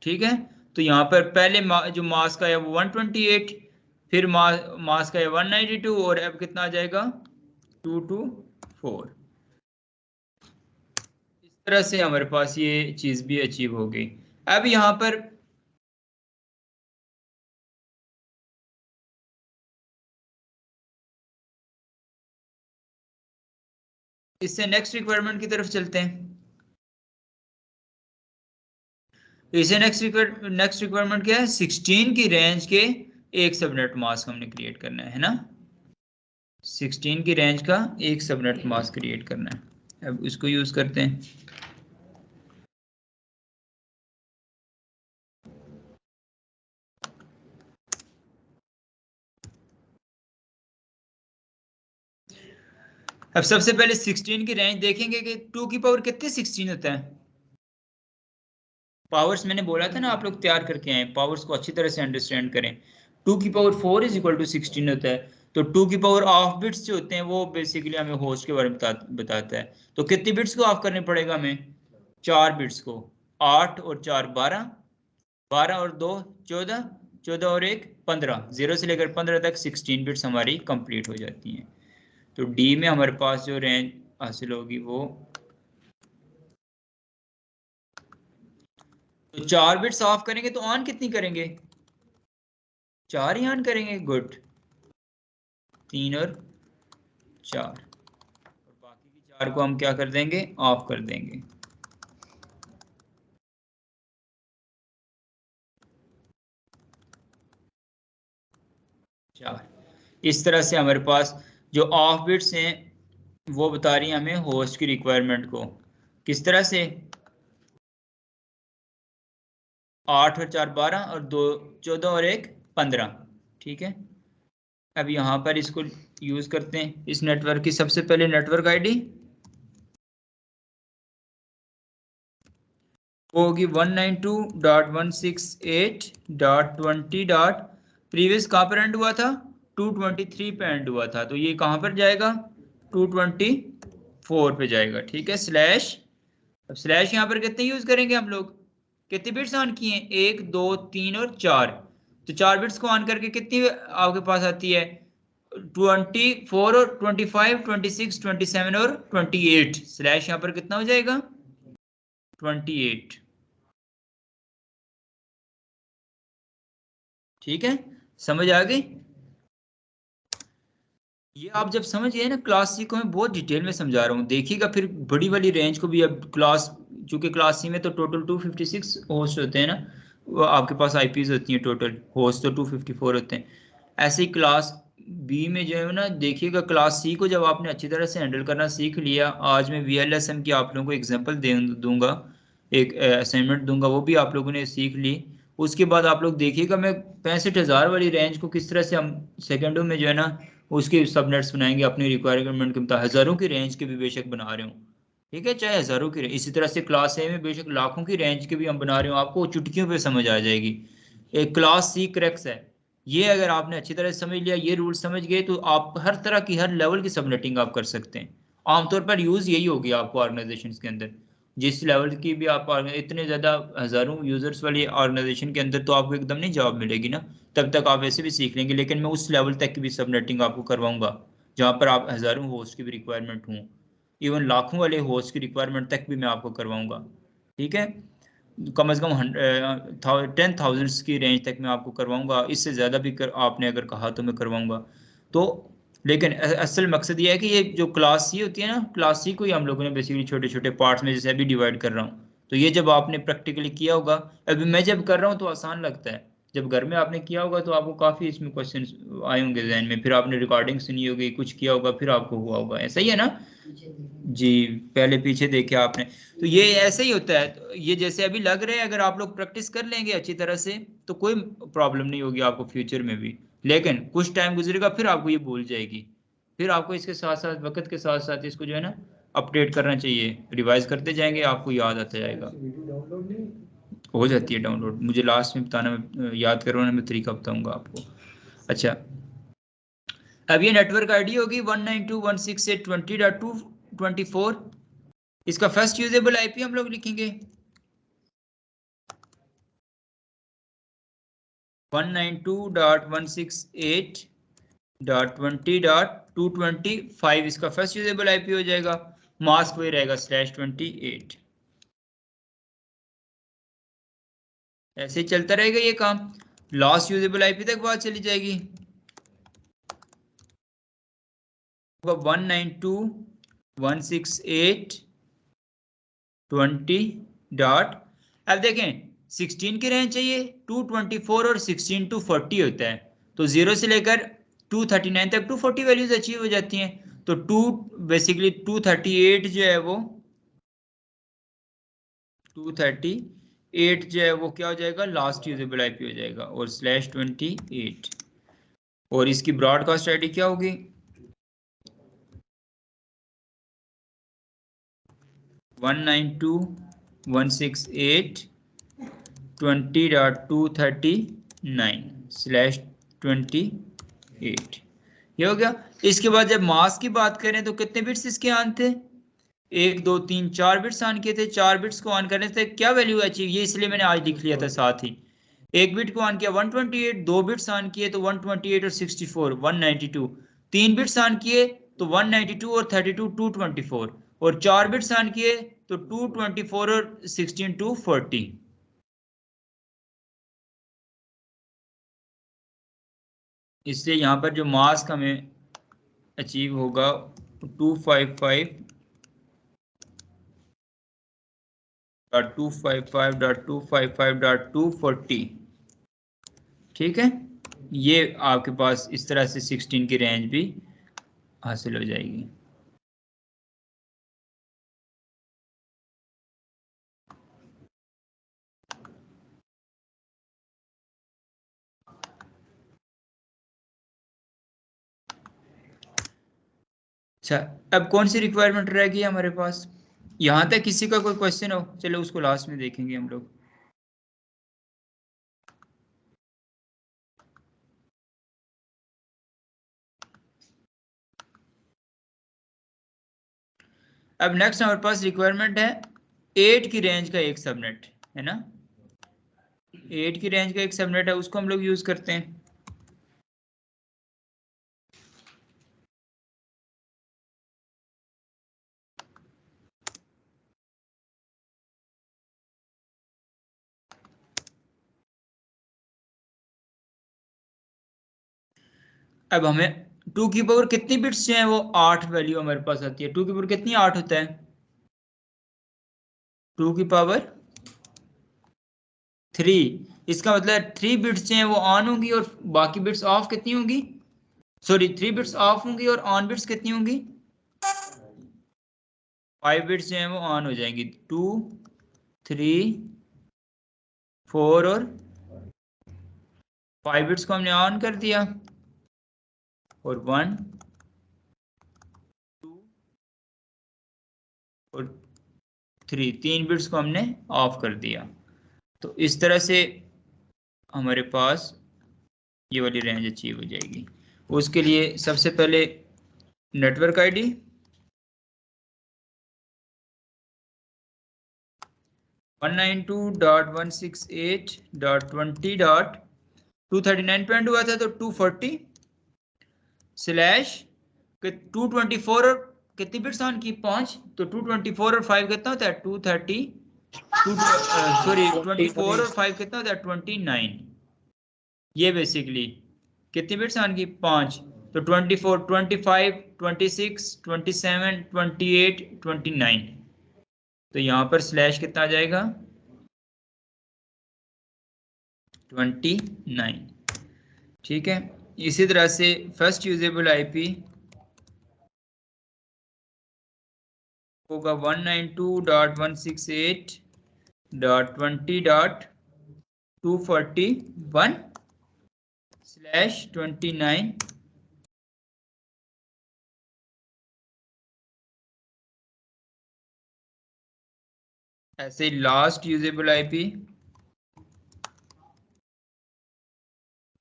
ठीक है। तो यहाँ पर पहले जो मास्क का है वो 128, फिर मास्क का है 192, और अब कितना आ जाएगा 224। इस तरह से हमारे पास ये चीज भी अचीव हो गई। अब यहाँ पर इससे नेक्स्ट रिक्वायरमेंट की तरफ चलते हैं। इसे नेक्स्ट रिक्वायरमेंट क्या है, 16 की रेंज के एक सबनेट मास्क हमने क्रिएट करना है ना, 16 की रेंज का एक सबनेट मास्क क्रिएट करना है। अब इसको यूज करते हैं। अब सबसे पहले 16 की रेंज देखेंगे कि 2 की पावर कितनी 16 होता है। पावर्स मैंने बोला था ना, आप लोग तैयार करके आए, पावर्स को अच्छी तरह से अंडरस्टैंड करें। 2 की पावर 4 इज इक्वल टू 16 होता है। तो 2 की पावर ऑफ बिट्स जो होते हैं वो बेसिकली हमें होस्ट के बारे में बताता है। तो कितनी बिट्स को ऑफ करने पड़ेगा हमें, 4 बिट्स को। 8 और 4 12, 12 और 2 14, 14 और 1 15, 0 से लेकर 15 तक 16 बिट्स हमारी कंप्लीट हो जाती हैं। तो डी में हमारे पास जो रेंज हासिल होगी वो, तो 4 बिट्स ऑफ करेंगे तो ऑन कितनी करेंगे, 4 ही ऑन करेंगे, गुड, 3 और 4, और बाकी की 4 को हम क्या कर देंगे, ऑफ कर देंगे। इस तरह से हमारे पास जो ऑफ बिट्स हैं वो बता रही है हमें होस्ट की रिक्वायरमेंट को। किस तरह से, 8 और 4 12 और 2 14 और 1 15, ठीक है। अब यहाँ पर इसको यूज करते हैं इस नेटवर्क की। सबसे पहले नेटवर्क आईडी होगी 192.168.20. प्रीवियस कहाँ पर एंड हुआ था, 223 पे एंड हुआ था, तो ये कहाँ पर जाएगा, 224 पे जाएगा, ठीक है। स्लैश, अब स्लैश यहाँ पर कितने यूज करेंगे हम लोग, कितने बिट्स ऑन किए, 1 2 3 और 4। तो 4 बिट्स को ऑन करके कितनी आपके पास आती है, 24 और 25 26 27 और 28। स्लैश यहाँ पर कितना हो जाएगा, 28, ठीक है। समझ आ गई। ये आप जब समझ गए ना, क्लास सी को मैं बहुत डिटेल में समझा रहा हूँ, देखिएगा फिर बड़ी वाली रेंज को भी। अब क्लास, चूंकि क्लास सी में तो टोटल 256 होस्ट होते हैं ना, वो आपके पास आईपीज होती हैं, टोटल होस्ट तो 254 होते हैं। ऐसे ही क्लास बी में जो है ना, देखिएगा क्लास सी को जब आपने अच्छी तरह से हैंडल करना सीख लिया, आज मैं वीएलएसएम की आप लोगों को एग्जांपल दूंगा, एक असाइनमेंट दूंगा, वो भी आप लोगों ने सीख ली। उसके बाद आप लोग देखिएगा मैं 65,000 वाली रेंज को किस तरह से हम सेकेंडों में जो है ना उसके सबनेट्स बनाएंगे अपनी रिक्वायरमेंट के मुताबिक। हजारों की रेंज के भी बेशक बना रहे हूँ, ठीक है, चाहे हजारों की। इसी तरह से क्लास ए में बेशक लाखों की रेंज के भी हम बना रहे हो, आपको चुटकियों पे समझ आ जाएगी। एक क्लास सी क्रैक्स है ये, अगर आपने अच्छी तरह से समझ लिया, ये रूल समझ गए, तो आप हर तरह की हर लेवल की सबनेटिंग आप कर सकते हैं। आमतौर पर यूज यही होगी आपको ऑर्गेनाइजेशन के अंदर, जिस लेवल की भी आप इतने ज्यादा हजारों यूजर्स वाली ऑर्गेनाइजेशन के अंदर तो आपको एकदम नहीं जॉब मिलेगी ना, तब तक आप वैसे भी सीख लेंगे। लेकिन मैं उस लेवल तक की भी सबनेटिंग आपको करवाऊंगा जहाँ पर आप हजारों होस्ट की भी रिक्वायरमेंट हूँ, इवन लाखों वाले होस्ट की रिक्वायरमेंट तक भी मैं आपको करवाऊंगा, ठीक है। कम अज़ कम 10,000 की रेंज तक मैं आपको करवाऊंगा, इससे ज़्यादा भी आपने अगर कहा तो मैं करवाऊंगा। तो लेकिन असल मकसद ये है कि ये जो क्लास सी होती है ना, क्लास सी को ही हम लोगों ने बेसिकली छोटे छोटे पार्ट्स में जैसे अभी डिवाइड कर रहा हूँ, तो ये जब आपने प्रैक्टिकली किया होगा, अभी मैं जब कर रहा हूँ तो आसान लगता है, जब घर में आपने किया होगा तो आपको काफ़ी इसमें क्वेश्चन आए होंगे जहन में, फिर आपने रिकॉर्डिंग सुनी होगी, कुछ किया होगा, फिर आपको हुआ होगा, ऐसा ही है ना जी, पहले पीछे देखे आपने। तो ये ऐसे ही होता है, तो ये जैसे अभी लग रहे हैं, अगर आप लोग प्रैक्टिस कर लेंगे अच्छी तरह से तो कोई प्रॉब्लम नहीं होगी आपको फ्यूचर में भी, लेकिन कुछ टाइम गुजरेगा फिर आपको ये भूल जाएगी, फिर आपको इसके साथ साथ वक्त के साथ साथ इसको जो है ना अपडेट करना चाहिए, रिवाइज करते जाएंगे, आपको याद आता जाएगा। हो जाती है डाउनलोड, मुझे लास्ट में बताना, मैं याद करवाना मैं तरीका बताऊंगा आपको। अच्छा, अब ये नेटवर्क आईडी होगी 192.168.20.224, इसका फर्स्ट यूजेबल आईपी हम लोग लिखेंगे 192.168.20.225, इसका फर्स्ट यूजेबल आईपी हो जाएगा, मास्क वही रहेगा /28। ऐसे ही चलता रहेगा ये काम, लास्ट यूजेबल आईपी तक बात चली जाएगी। 192.168.20. अब देखें 16 की रेंज चाहिए, 224 और 16 240 होता है, तो 0 से लेकर 239 तक 240 वैल्यूज अचीव हो जाती हैं, तो 2 बेसिकली 238 जो है वो 238 जो है वो क्या हो जाएगा, लास्ट यूजेबल आईपी हो जाएगा, और /28, और इसकी ब्रॉडकास्ट आईडी क्या होगी 192.168.20.239/28, ये हो गया। इसके बाद जब मास्क की बात करें तो कितने बिट्स इसके ऑन थे, 1 2 3 4 बिट्स ऑन किए थे, 4 बिट्स को ऑन करने से क्या वैल्यू अचीव, ये इसलिए मैंने आज लिख लिया था साथ ही, एक बिट को ऑन किया 128, 2 बिट्स ऑन किए तो 128 और 64 192, 3 बिट्स ऑन किए तो 192 और 32 224, और 4 बिट्स ऑन किए तो 224 और 16 240। इसलिए यहाँ पर जो मास्क हमें अचीव होगा 255.255.240, ठीक है, ये आपके पास इस तरह से 16 की रेंज भी हासिल हो जाएगी। अच्छा, अब कौन सी रिक्वायरमेंट रह गई हमारे पास, यहाँ तक किसी का कोई क्वेश्चन हो, चलो उसको लास्ट में देखेंगे हम लोग। अब नेक्स्ट हमारे पास रिक्वायरमेंट है 8 की रेंज का एक सबनेट, है ना, 8 की रेंज का एक सबनेट है, उसको हम लोग यूज करते हैं। अब हमें 2 की पावर कितनी बिट्स जो है वो 8 वैल्यू हमारे पास आती है, 2 की पावर कितनी 8 होता है, 2 की पावर 3, इसका मतलब 3 बिट्स जो है वो ऑन होंगी और बाकी बिट्स ऑफ कितनी होंगी, सॉरी 3 बिट्स ऑफ होंगी और ऑन बिट्स कितनी होंगी, 5 बिट्स जो है वो ऑन हो जाएंगी, 2 3 4 और 5 बिट्स को हमने ऑन कर दिया, और 1 2 और 3 बिट्स को हमने ऑफ कर दिया। तो इस तरह से हमारे पास ये वाली रेंज अचीव हो जाएगी। उसके लिए सबसे पहले नेटवर्क आईडी 192.168.20.239 हुआ था, तो 240 स्लैश 224 और कितनी बिट्स ऑन की 5, तो 224 और 5 कितना होता है 236, सॉरी 24 और 5 कितना होता है 29। ये बेसिकली कितनी बिट्स आन की 5, तो 24 25 26 27 28 29। तो यहाँ पर स्लैश कितना आ जाएगा 29। ठीक है, इसी तरह से फर्स्ट यूजेबल आईपी होगा 192.168.20.241/29। ऐसे लास्ट यूजेबल आईपी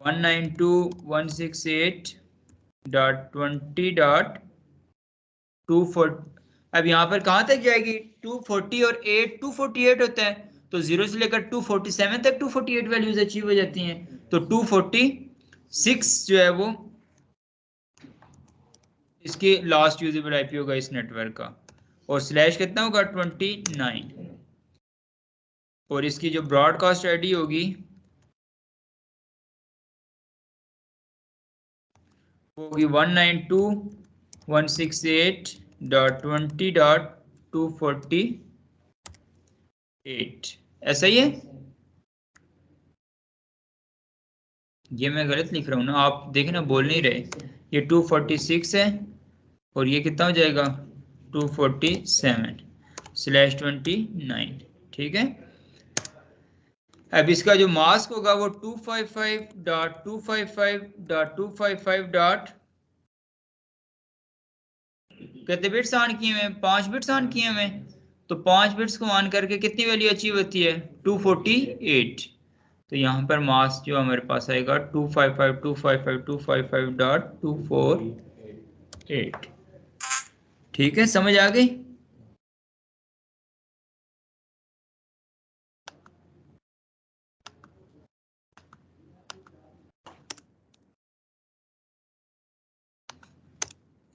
192.168.20.240। अब यहाँ पर कहाँ तक जाएगी 240 और 8 248 होता है, तो 0 से लेकर 247 तक 248 वैल्यूज अचीव हो जाती हैं। तो 246 जो है वो इसकी लास्ट यूजेबल आईपी होगा इस नेटवर्क का, और स्लैश कितना होगा 29, और इसकी जो ब्रॉडकास्ट आईडी होगी वो होगी 192.168.20.248। ऐसा ही है, ये मैं गलत लिख रहा हूँ ना, आप देखें ना बोल नहीं रहे। ये 246 है और ये कितना हो जाएगा 247/29। ठीक है, अब इसका जो मास्क होगा वो 255.255.255 कितने बिट्स ऑन किए हुए 5 बिट्स ऑन किए हुए, तो 5 बिट्स को ऑन करके कितनी वैल्यू अचीव होती है 248। तो यहाँ पर मास्क जो हमारे पास आएगा 255.255.255.248। ठीक है, समझ आ गई।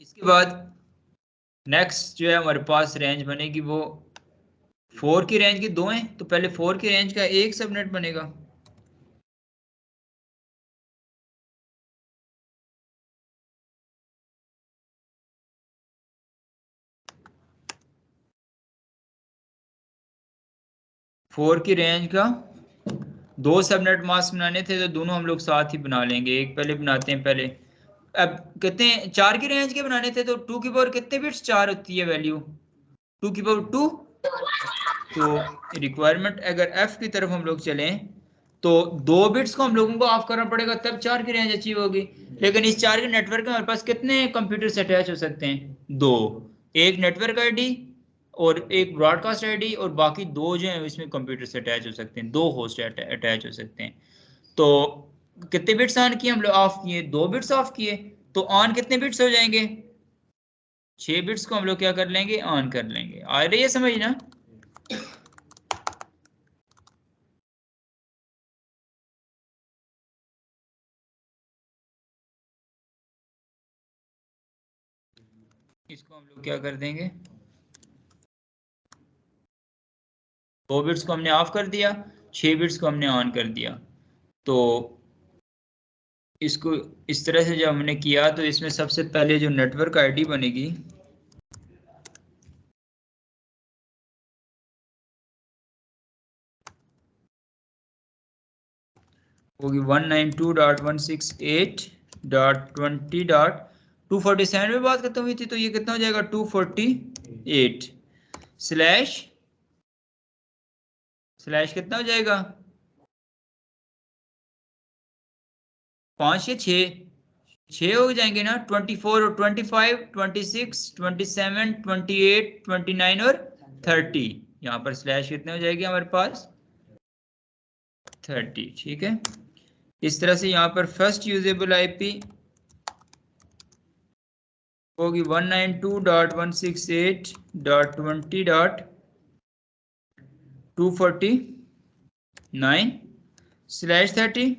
इसके बाद नेक्स्ट जो है हमारे पास रेंज बनेगी वो 4 की रेंज की 2 हैं, तो पहले 4 की रेंज का एक सबनेट बनेगा। फोर की रेंज का 2 सबनेट मास्क बनाने थे, तो दोनों हम लोग साथ ही बना लेंगे। एक पहले बनाते हैं पहले। अब कितने 4 की रेंज के बनाने थे, तो 2 की पावर कितने बिट्स 4 होती है वैल्यू 2 की पावर 2। तो रिक्वायरमेंट अगर एफ की तरफ हम लोग चलें तो 2 बिट्स को हम लोगों को ऑफ करना पड़ेगा, तब 4 की रेंज अचीव होगी। लेकिन इस 4 के नेटवर्क में हमारे पास कितने कंप्यूटर से अटैच हो सकते हैं 2, एक नेटवर्क आईडी और एक ब्रॉडकास्ट आईडी, और बाकी 2 जो है इसमें कंप्यूटर से अटैच हो सकते हैं, 2 होस्ट अटैच हो सकते हैं। तो कितने बिट्स ऑन किए हम लोग, ऑफ किए 2 बिट्स ऑफ किए, तो ऑन कितने बिट्स हो जाएंगे 6 बिट्स को हम लोग क्या कर लेंगे ऑन कर लेंगे। आ रही है समझ ना। इसको हम लोग क्या कर देंगे 2 बिट्स को हमने ऑफ कर दिया, 6 बिट्स को हमने ऑन कर दिया। तो इसको इस तरह से जब हमने किया तो इसमें सबसे पहले जो नेटवर्क आईडी बनेगी होगी 192.168.20.247 में बात खत्म हुई थी, तो ये कितना हो जाएगा 248 स्लैश स्लैश कितना हो जाएगा 5 या 6 हो जाएंगे ना 24 और 25 26 27 28 29 और 30। यहाँ पर स्लैश कितने हो जाएगी हमारे पास 30। ठीक है, इस तरह से यहाँ पर फर्स्ट यूजेबल आईपी होगी 192.168.20.249/30।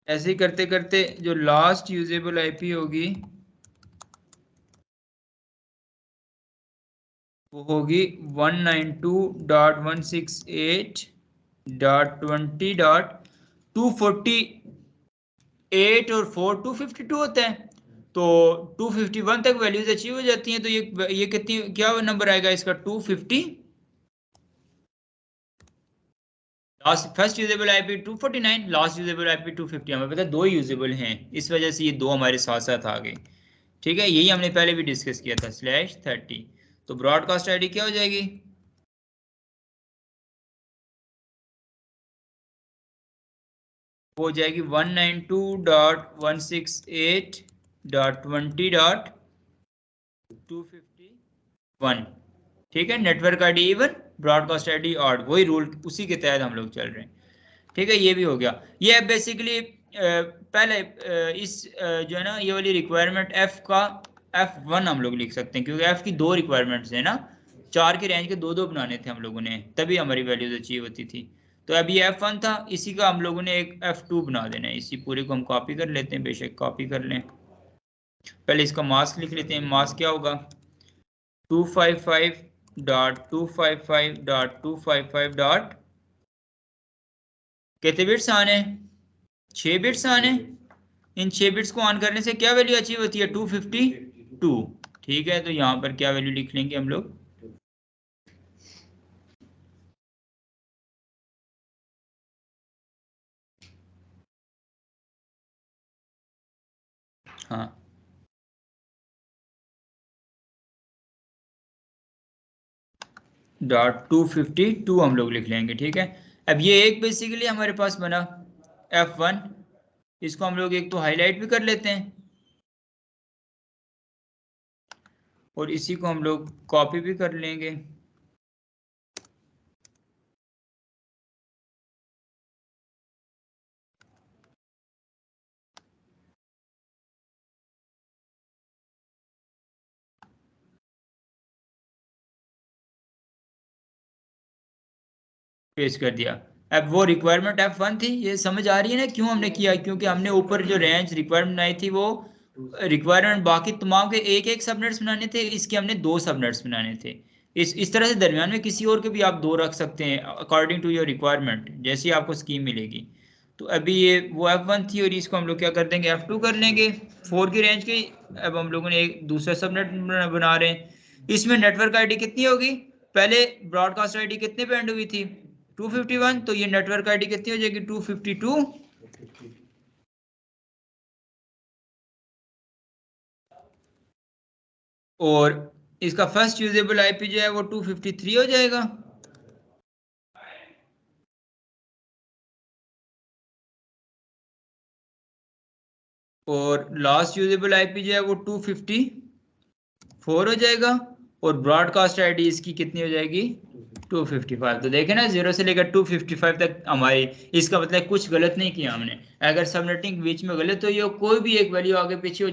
ऐसे ही करते करते जो लास्ट यूजेबल आईपी होगी वो होगी 192.168.20.248 और 4 252 होता है, तो 251 तक वैल्यूज अचीव हो जाती हैं। तो ये कितनी क्या नंबर आएगा इसका 250। Last first usable IP 249, last usable IP 250। हमें पता है दो यूजेबल हैं, इस वजह से ये दो हमारे साथ साथ आ गए। ठीक है, यही हमने पहले भी डिस्कस किया था /30। तो ब्रॉडकास्ट आईडी क्या हो जाएगी, वो हो जाएगी 192.168.20.251। ठीक है, network ID even, broadcast ID odd, वही रूल उसी के तहत हम लोग चल रहे हैं। ठीक है, ये भी हो गया। ये है बेसिकली पहले इस जो है ना ये वाली रिक्वायरमेंट एफ का F1 हम लोग लिख सकते हैं, क्योंकि एफ की दो रिक्वायरमेंट्स है ना, 4 के रेंज के दो दो बनाने थे हम लोगों ने, तभी हमारी वैल्यूज अचीव होती थी। तो अभी F1 था, इसी का हम लोगों ने एक F2 बना देना है। इसी पूरे को हम कॉपी कर लेते हैं, बेशक कॉपी कर लें। पहले इसका मास्क लिख लेते हैं। मास्क क्या होगा 255.255.255. कितने बिट्स आने, 6 बिट्स आने। इन 6 बिट्स को ऑन करने से क्या वैल्यू अचीव होती है 252। ठीक है, तो यहाँ पर क्या वैल्यू लिख लेंगे हम लोग, हाँ .252 हम लोग लिख लेंगे। ठीक है, अब ये एक बेसिकली हमारे पास बना F1, इसको हम लोग एक तो हाईलाइट भी कर लेते हैं और इसी को हम लोग कॉपी भी कर लेंगे। पेस्ट कर दिया। अब वो रिक्वायरमेंट F1 थी, ये समझ आ रही है ना क्यों हमने किया, क्योंकि हमने ऊपर जो रेंज रिक्वायरमेंट बनाई थी वो रिक्वायरमेंट बाकी तमाम के एक एक सबनेट्स बनाने थे, इसके हमने दो सबनेट्स बनाने थे। इस तरह से दरमियान में किसी और के भी आप दो रख सकते हैं अकॉर्डिंग टू योर रिक्वायरमेंट, जैसी आपको स्कीम मिलेगी। तो अभी ये वो F1 थी और इसको हम लोग क्या कर देंगे F2 कर लेंगे 4 की रेंज की। अब हम लोगों ने एक दूसरा सबनेट बना रहे हैं, इसमें नेटवर्क आईडी कितनी होगी, पहले ब्रॉडकास्ट आईडी कितने पे एंड हुई थी 251, तो ये नेटवर्क आईडी कितनी हो जाएगी 252। और इसका फर्स्ट यूजेबल आईपी जो है वो 253 हो जाएगा। और लास्ट यूजेबल आईपी जो है वो 254 हो जाएगा। और ब्रॉडकास्ट आईडी इसकी कितनी हो जाएगी 255। तो देखें ना 0 से लेकर 255 तक हमारी, इसका मतलब कुछ गलत नहीं किया हमने। अगर सबनेटिंग बीच में गलत हुई हो, कोई भी एक वैल्यू आगे पीछे हो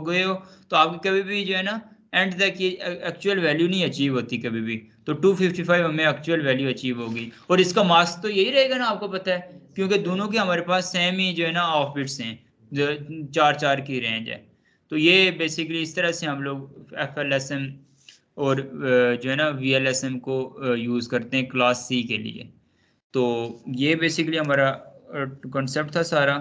गए हो, तो आपकी कभी भी जो है ना एंड तक ये एक्चुअल वैल्यू नहीं अचीव होती कभी भी। तो 255 हमें एक्चुअल वैल्यू अचीव होगी, और इसका मास्क तो यही रहेगा ना, आपको पता है, क्योंकि दोनों के हमारे पास सेम ही जो है ना ऑफ बिट्स हैं, जो 4 की रेंज है। तो ये बेसिकली इस तरह से हम लोग FLSM और जो है ना VLSM को यूज़ करते हैं क्लास C के लिए। तो ये बेसिकली हमारा कॉन्सेप्ट था सारा,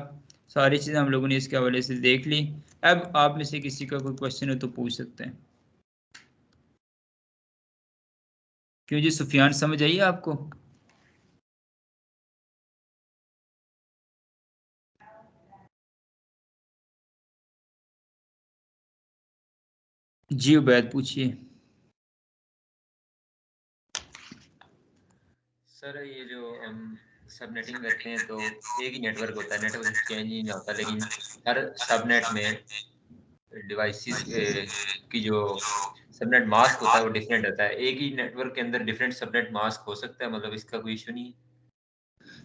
सारी चीज़ें हम लोगों ने इसके हवाले से देख ली। अब आप में से किसी का कोई क्वेश्चन हो तो पूछ सकते हैं। क्यों जी सुफियान, समझ आइए आपको? जी उबैद पूछिए। सर ये जो हम सबनेटिंग करते हैं तो एक ही नेटवर्क होता है, नेटवर्क एक्सचेंज ही नहीं होता, लेकिन हर सबनेट में डिवाइसेस की जो सबनेट मास्क होता है वो डिफरेंट होता है। एक ही नेटवर्क के अंदर डिफरेंट सबनेट मास्क हो सकता है, मतलब इसका कोई इशू नहीं है?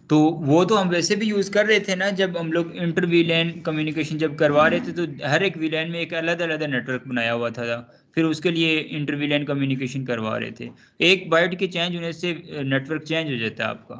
तो वो तो हम वैसे भी यूज़ कर रहे थे ना, जब हम लोग इंटर वीलैन कम्युनिकेशन जब करवा रहे थे, तो हर एक वीलैन में एक अलग अलग नेटवर्क बनाया हुआ था, फिर उसके लिए इंटर वीलैन कम्युनिकेशन करवा रहे थे। एक बाइट के चेंज होने से नेटवर्क चेंज हो जाता है आपका।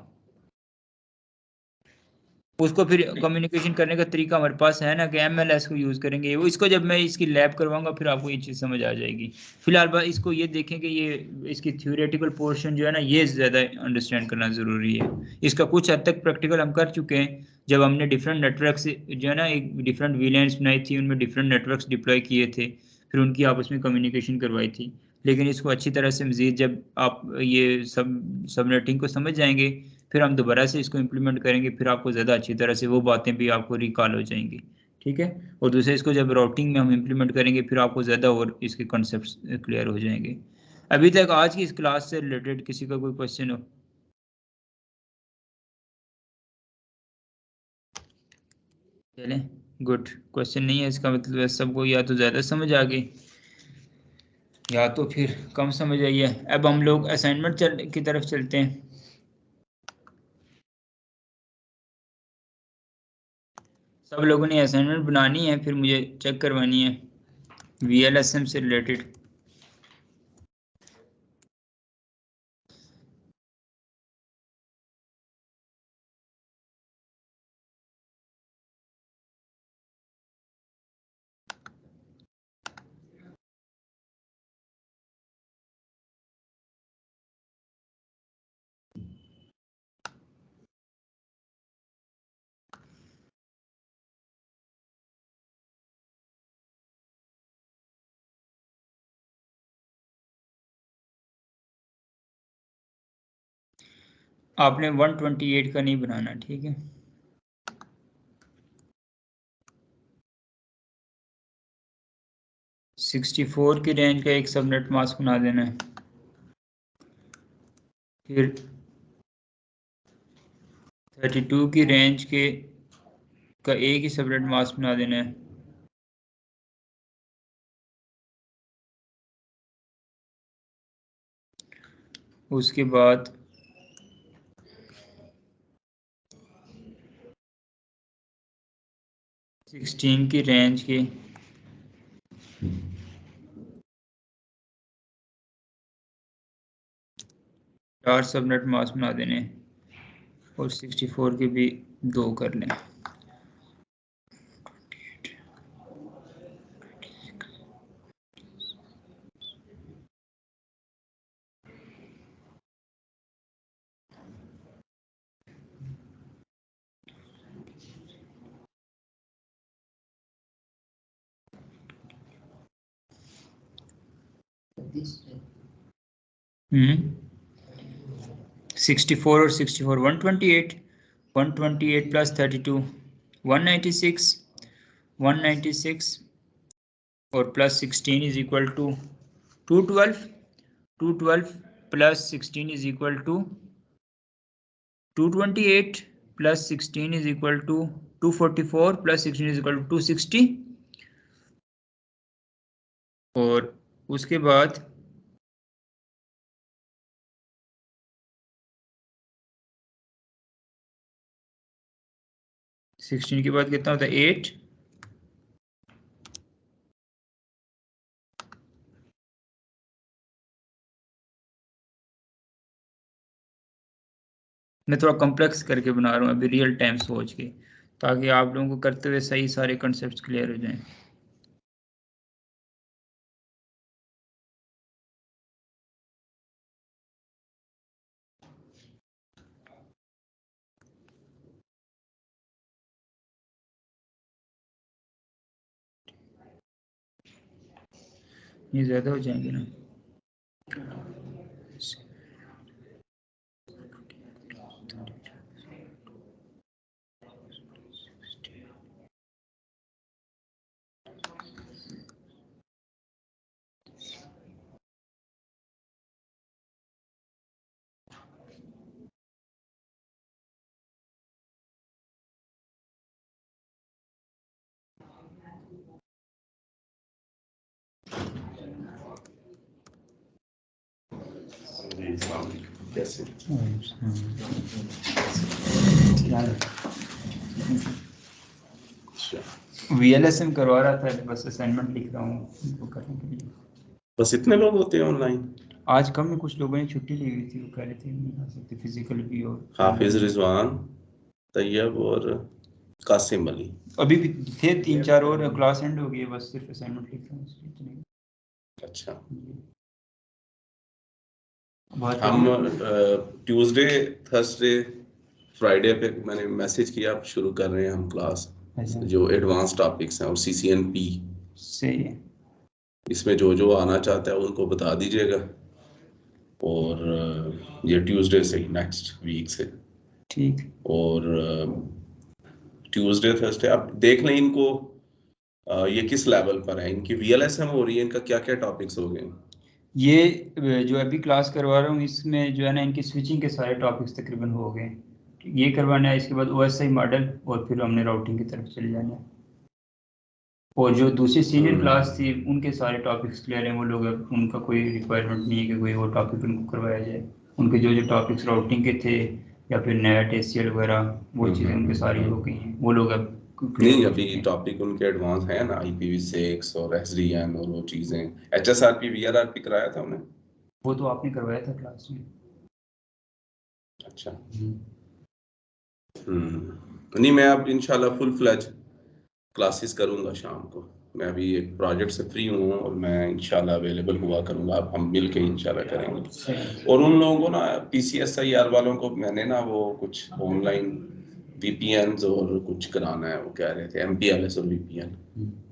उसको फिर कम्युनिकेशन करने का तरीका हमारे पास है ना कि MLS को यूज़ करेंगे। वो इसको जब मैं इसकी लैब करवाऊंगा फिर आपको ये चीज़ समझ आ जाएगी। फिलहाल बस इसको ये देखें कि ये इसकी थ्योरेटिकल पोर्शन जो है ना ये ज़्यादा अंडरस्टैंड करना ज़रूरी है। इसका कुछ हद तक प्रैक्टिकल हम कर चुके हैं जब हमने डिफरेंट नेटवर्क्स जो है ना एक डिफरेंट वीलैंड्स बनाई थी, उनमें डिफरेंट नेटवर्क्स डिप्लॉय किए थे, फिर उनकी आपस में कम्युनिकेशन करवाई थी। लेकिन इसको अच्छी तरह से मज़ीद जब आप ये सब नेटिंग को समझ जाएंगे फिर हम दोबारा से इसको इम्प्लीमेंट करेंगे, फिर आपको ज़्यादा अच्छी तरह से वो बातें भी आपको रिकॉल हो जाएंगी। ठीक है, और दूसरे इसको जब राउटिंग में हम इम्प्लीमेंट करेंगे फिर आपको ज़्यादा और इसके कॉन्सेप्ट्स क्लियर हो जाएंगे। अभी तक आज की इस क्लास से रिलेटेड किसी का कोई क्वेश्चन हो? चलें, गुड। क्वेश्चन नहीं है इसका मतलब सबको या तो ज़्यादा समझ आ गई या तो फिर कम समझ आई है। अब हम लोग असाइनमेंट की तरफ चलते हैं। सब लोगों ने असाइनमेंट बनानी है, फिर मुझे चेक करवानी है VLSM से रिलेटेड। आपने 128 का नहीं बनाना, ठीक है? सिक्सटी 64 की रेंज का एक सबनेट मास्क बना देना है। फिर 32 की रेंज का एक ही सबनेट मास्क बना देना है। उसके बाद 16 की रेंज के 4 सबनेट मास्क बना देने और 64 के भी 2 कर लें। हम्म 64 और 64 128 प्लस 32 196 196 और plus 16 is equal to 212 212 plus 16 is equal to 228 plus 16 is equal to 244 plus 16 is equal to 260 और उसके बाद 16 के बाद कितना होता है 8 मैं थोड़ा कॉम्प्लेक्स करके बना रहा हूँ अभी रियल टाइम सोच के, ताकि आप लोगों को करते हुए सही सारे कॉन्सेप्ट्स क्लियर हो जाएं। ये ज़्यादा हो जाएंगे ना? कैसे VLSM करवा रहा था, बस असाइनमेंट लिख रहा हूँ वो करने के लिए। बस इतने लोग होते हैं ऑनलाइन? आज कम में कुछ लोगों ने छुट्टी ली हुई थी, वो कह रहे थे नहीं आ सकते फिजिकल भी और हाफिज रिजवान तैयब और कासिम अली। अभी भी थे 3-4 और, क्लास एंड हो गई, बस सिर्फ असाइनमेंट लिख रहा हूँ इतने। अच्छा, बहुत हम ट्यूसडे थर्सडे फ्राइडे पे मैंने मैसेज किया, आप शुरू कर रहे हैं हम क्लास, अच्छा। जो एडवांस टॉपिक्स हैं और CCNP, सही है। इसमें जो जो आना चाहता है उनको बता दीजिएगा। और ये ट्यूसडे से ही नेक्स्ट वीक से। ठीक। और ट्यूसडे थर्सडे आप देख लें इनको, ये किस लेवल पर है, इनकी VLSM हो रही है, इनका क्या क्या टॉपिक्स हो गए। ये जो अभी क्लास करवा रहा हूँ इसमें जो है ना, इनकी स्विचिंग के सारे टॉपिक्स तकरीबन हो गए। ये करवाना है, इसके बाद OSI मॉडल, और फिर हमने राउटिंग की तरफ चले जाना है। और जो दूसरी सीनियर क्लास थी उनके सारे टॉपिक्स क्लियर हैं, वो लोग अब उनका कोई रिक्वायरमेंट नहीं है कि कोई और टॉपिक उनको करवाया जाए। उनके जो जो टॉपिक्स राउटिंग के थे या फिर नेट ACL वगैरह, वो चीज़ें उनके सारी हो गई हैं, वो लोग अब नहीं, अभी टॉपिक उनके एडवांस है ना, IPv6 और SDN और वो चीजें। HSRP VRRP कराया था हमने, वो तो आपने करवाया था क्लास में। अच्छा। नहीं, मैं अब इंशाल्लाह फुल फ्लैज क्लासेस करूंगा शाम को। मैं अभी एक प्रोजेक्ट से फ्री हूँ और मैं इंशाल्लाह अवेलेबल हुआ करूंगा, अब हम मिल के इंशाल्लाह करेंगे। और उन लोगों को ना, PCSIR वालों को मैंने ना वो कुछ ऑनलाइन VPNs और कुछ कराना है, वो कह रहे थे MPLS और VPN,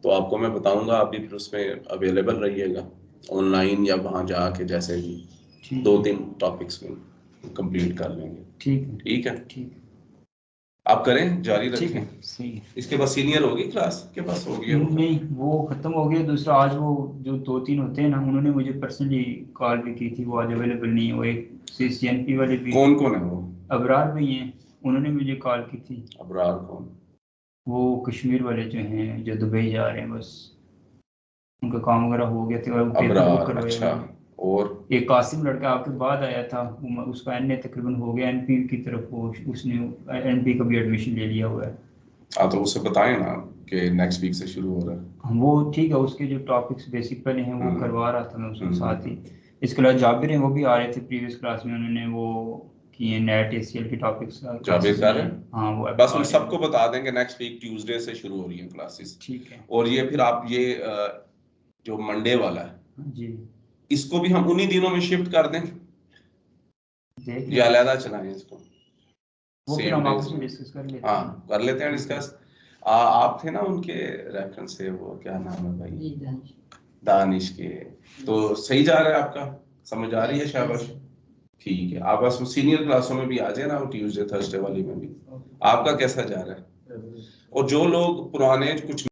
तो आपको मैं बताऊंगा, आप भी फिर उसमें अवेलेबल रहिएगा ऑनलाइन या वहाँ जाके, जैसे भी 2-3 टॉपिक्स में कंप्लीट कर लेंगे। ठीक है, आप करें, जारी रखें। सही। इसके बाद सीनियर होगी क्लास के पास होगी? नहीं, वो खत्म हो गया। दूसरा आज वो जो 2-3 होते हैं ना, उन्होंने मुझे पर्सनली कॉल भी की थी, वो आज अवेलेबल नहीं है। वो एक CCNP वाले भी। कौन कौन है वो? अबरार भी हैं, उन्होंने मुझे कॉल की थी। अबरार कौन? वो कश्मीर वाले जो हैं, जो दुबई जा रहे हैं, बस उनका काम वगैरह हो गया था, पेपर बुक अबरार, करवाए। अच्छा। और एक कासिम लड़का आपके बाद आया था, उसका NA तकरीबन हो गया, NP की तरफ वो, उसने NP का भी एडमिशन ले लिया हुआ है। हाँ, तो उसे बताएं ना कि नेक्स्ट वीक से शुरू हो रहा है। वो ठीक है, उसके जो टॉपिक्स बेसिक पहले हैं वो करवा रहा था मैं उसके साथ ही। इसके अलावा जाबिर हैं, वो भी आ रहे थे प्रीवियस क्लास में, उन्होंने वो किए नेट ACL के टॉपिक्स। जाबिर कर रहे हैं? हाँ, वो बस उन सबको बता देंगे नेक्स्ट वीक ट्यूसडे से शुरू हो रही है क्लासेस। ठीक है। और ये फिर आप ये जो मंडे वाला है जी, इसको भी हम उन्हीं दिनों में शिफ्ट कर दें या अलहदा चलाएं इसको? वो फिर हम आपस में डिस्कस कर लेते हैं। हाँ, कर लेते हैं डिस्कस। आप थे ना उनके रेफरेंस से, वो क्या नाम है भाई, दानिश के, तो सही जा रहा है आपका, समझ आ रही है? शाबाश, ठीक है। आप बस वो सीनियर क्लासों में भी आ जाए ना, वो ट्यूसडे थर्सडे वाली में भी। आपका कैसा जा रहा है? और जो लोग पुराने कुछ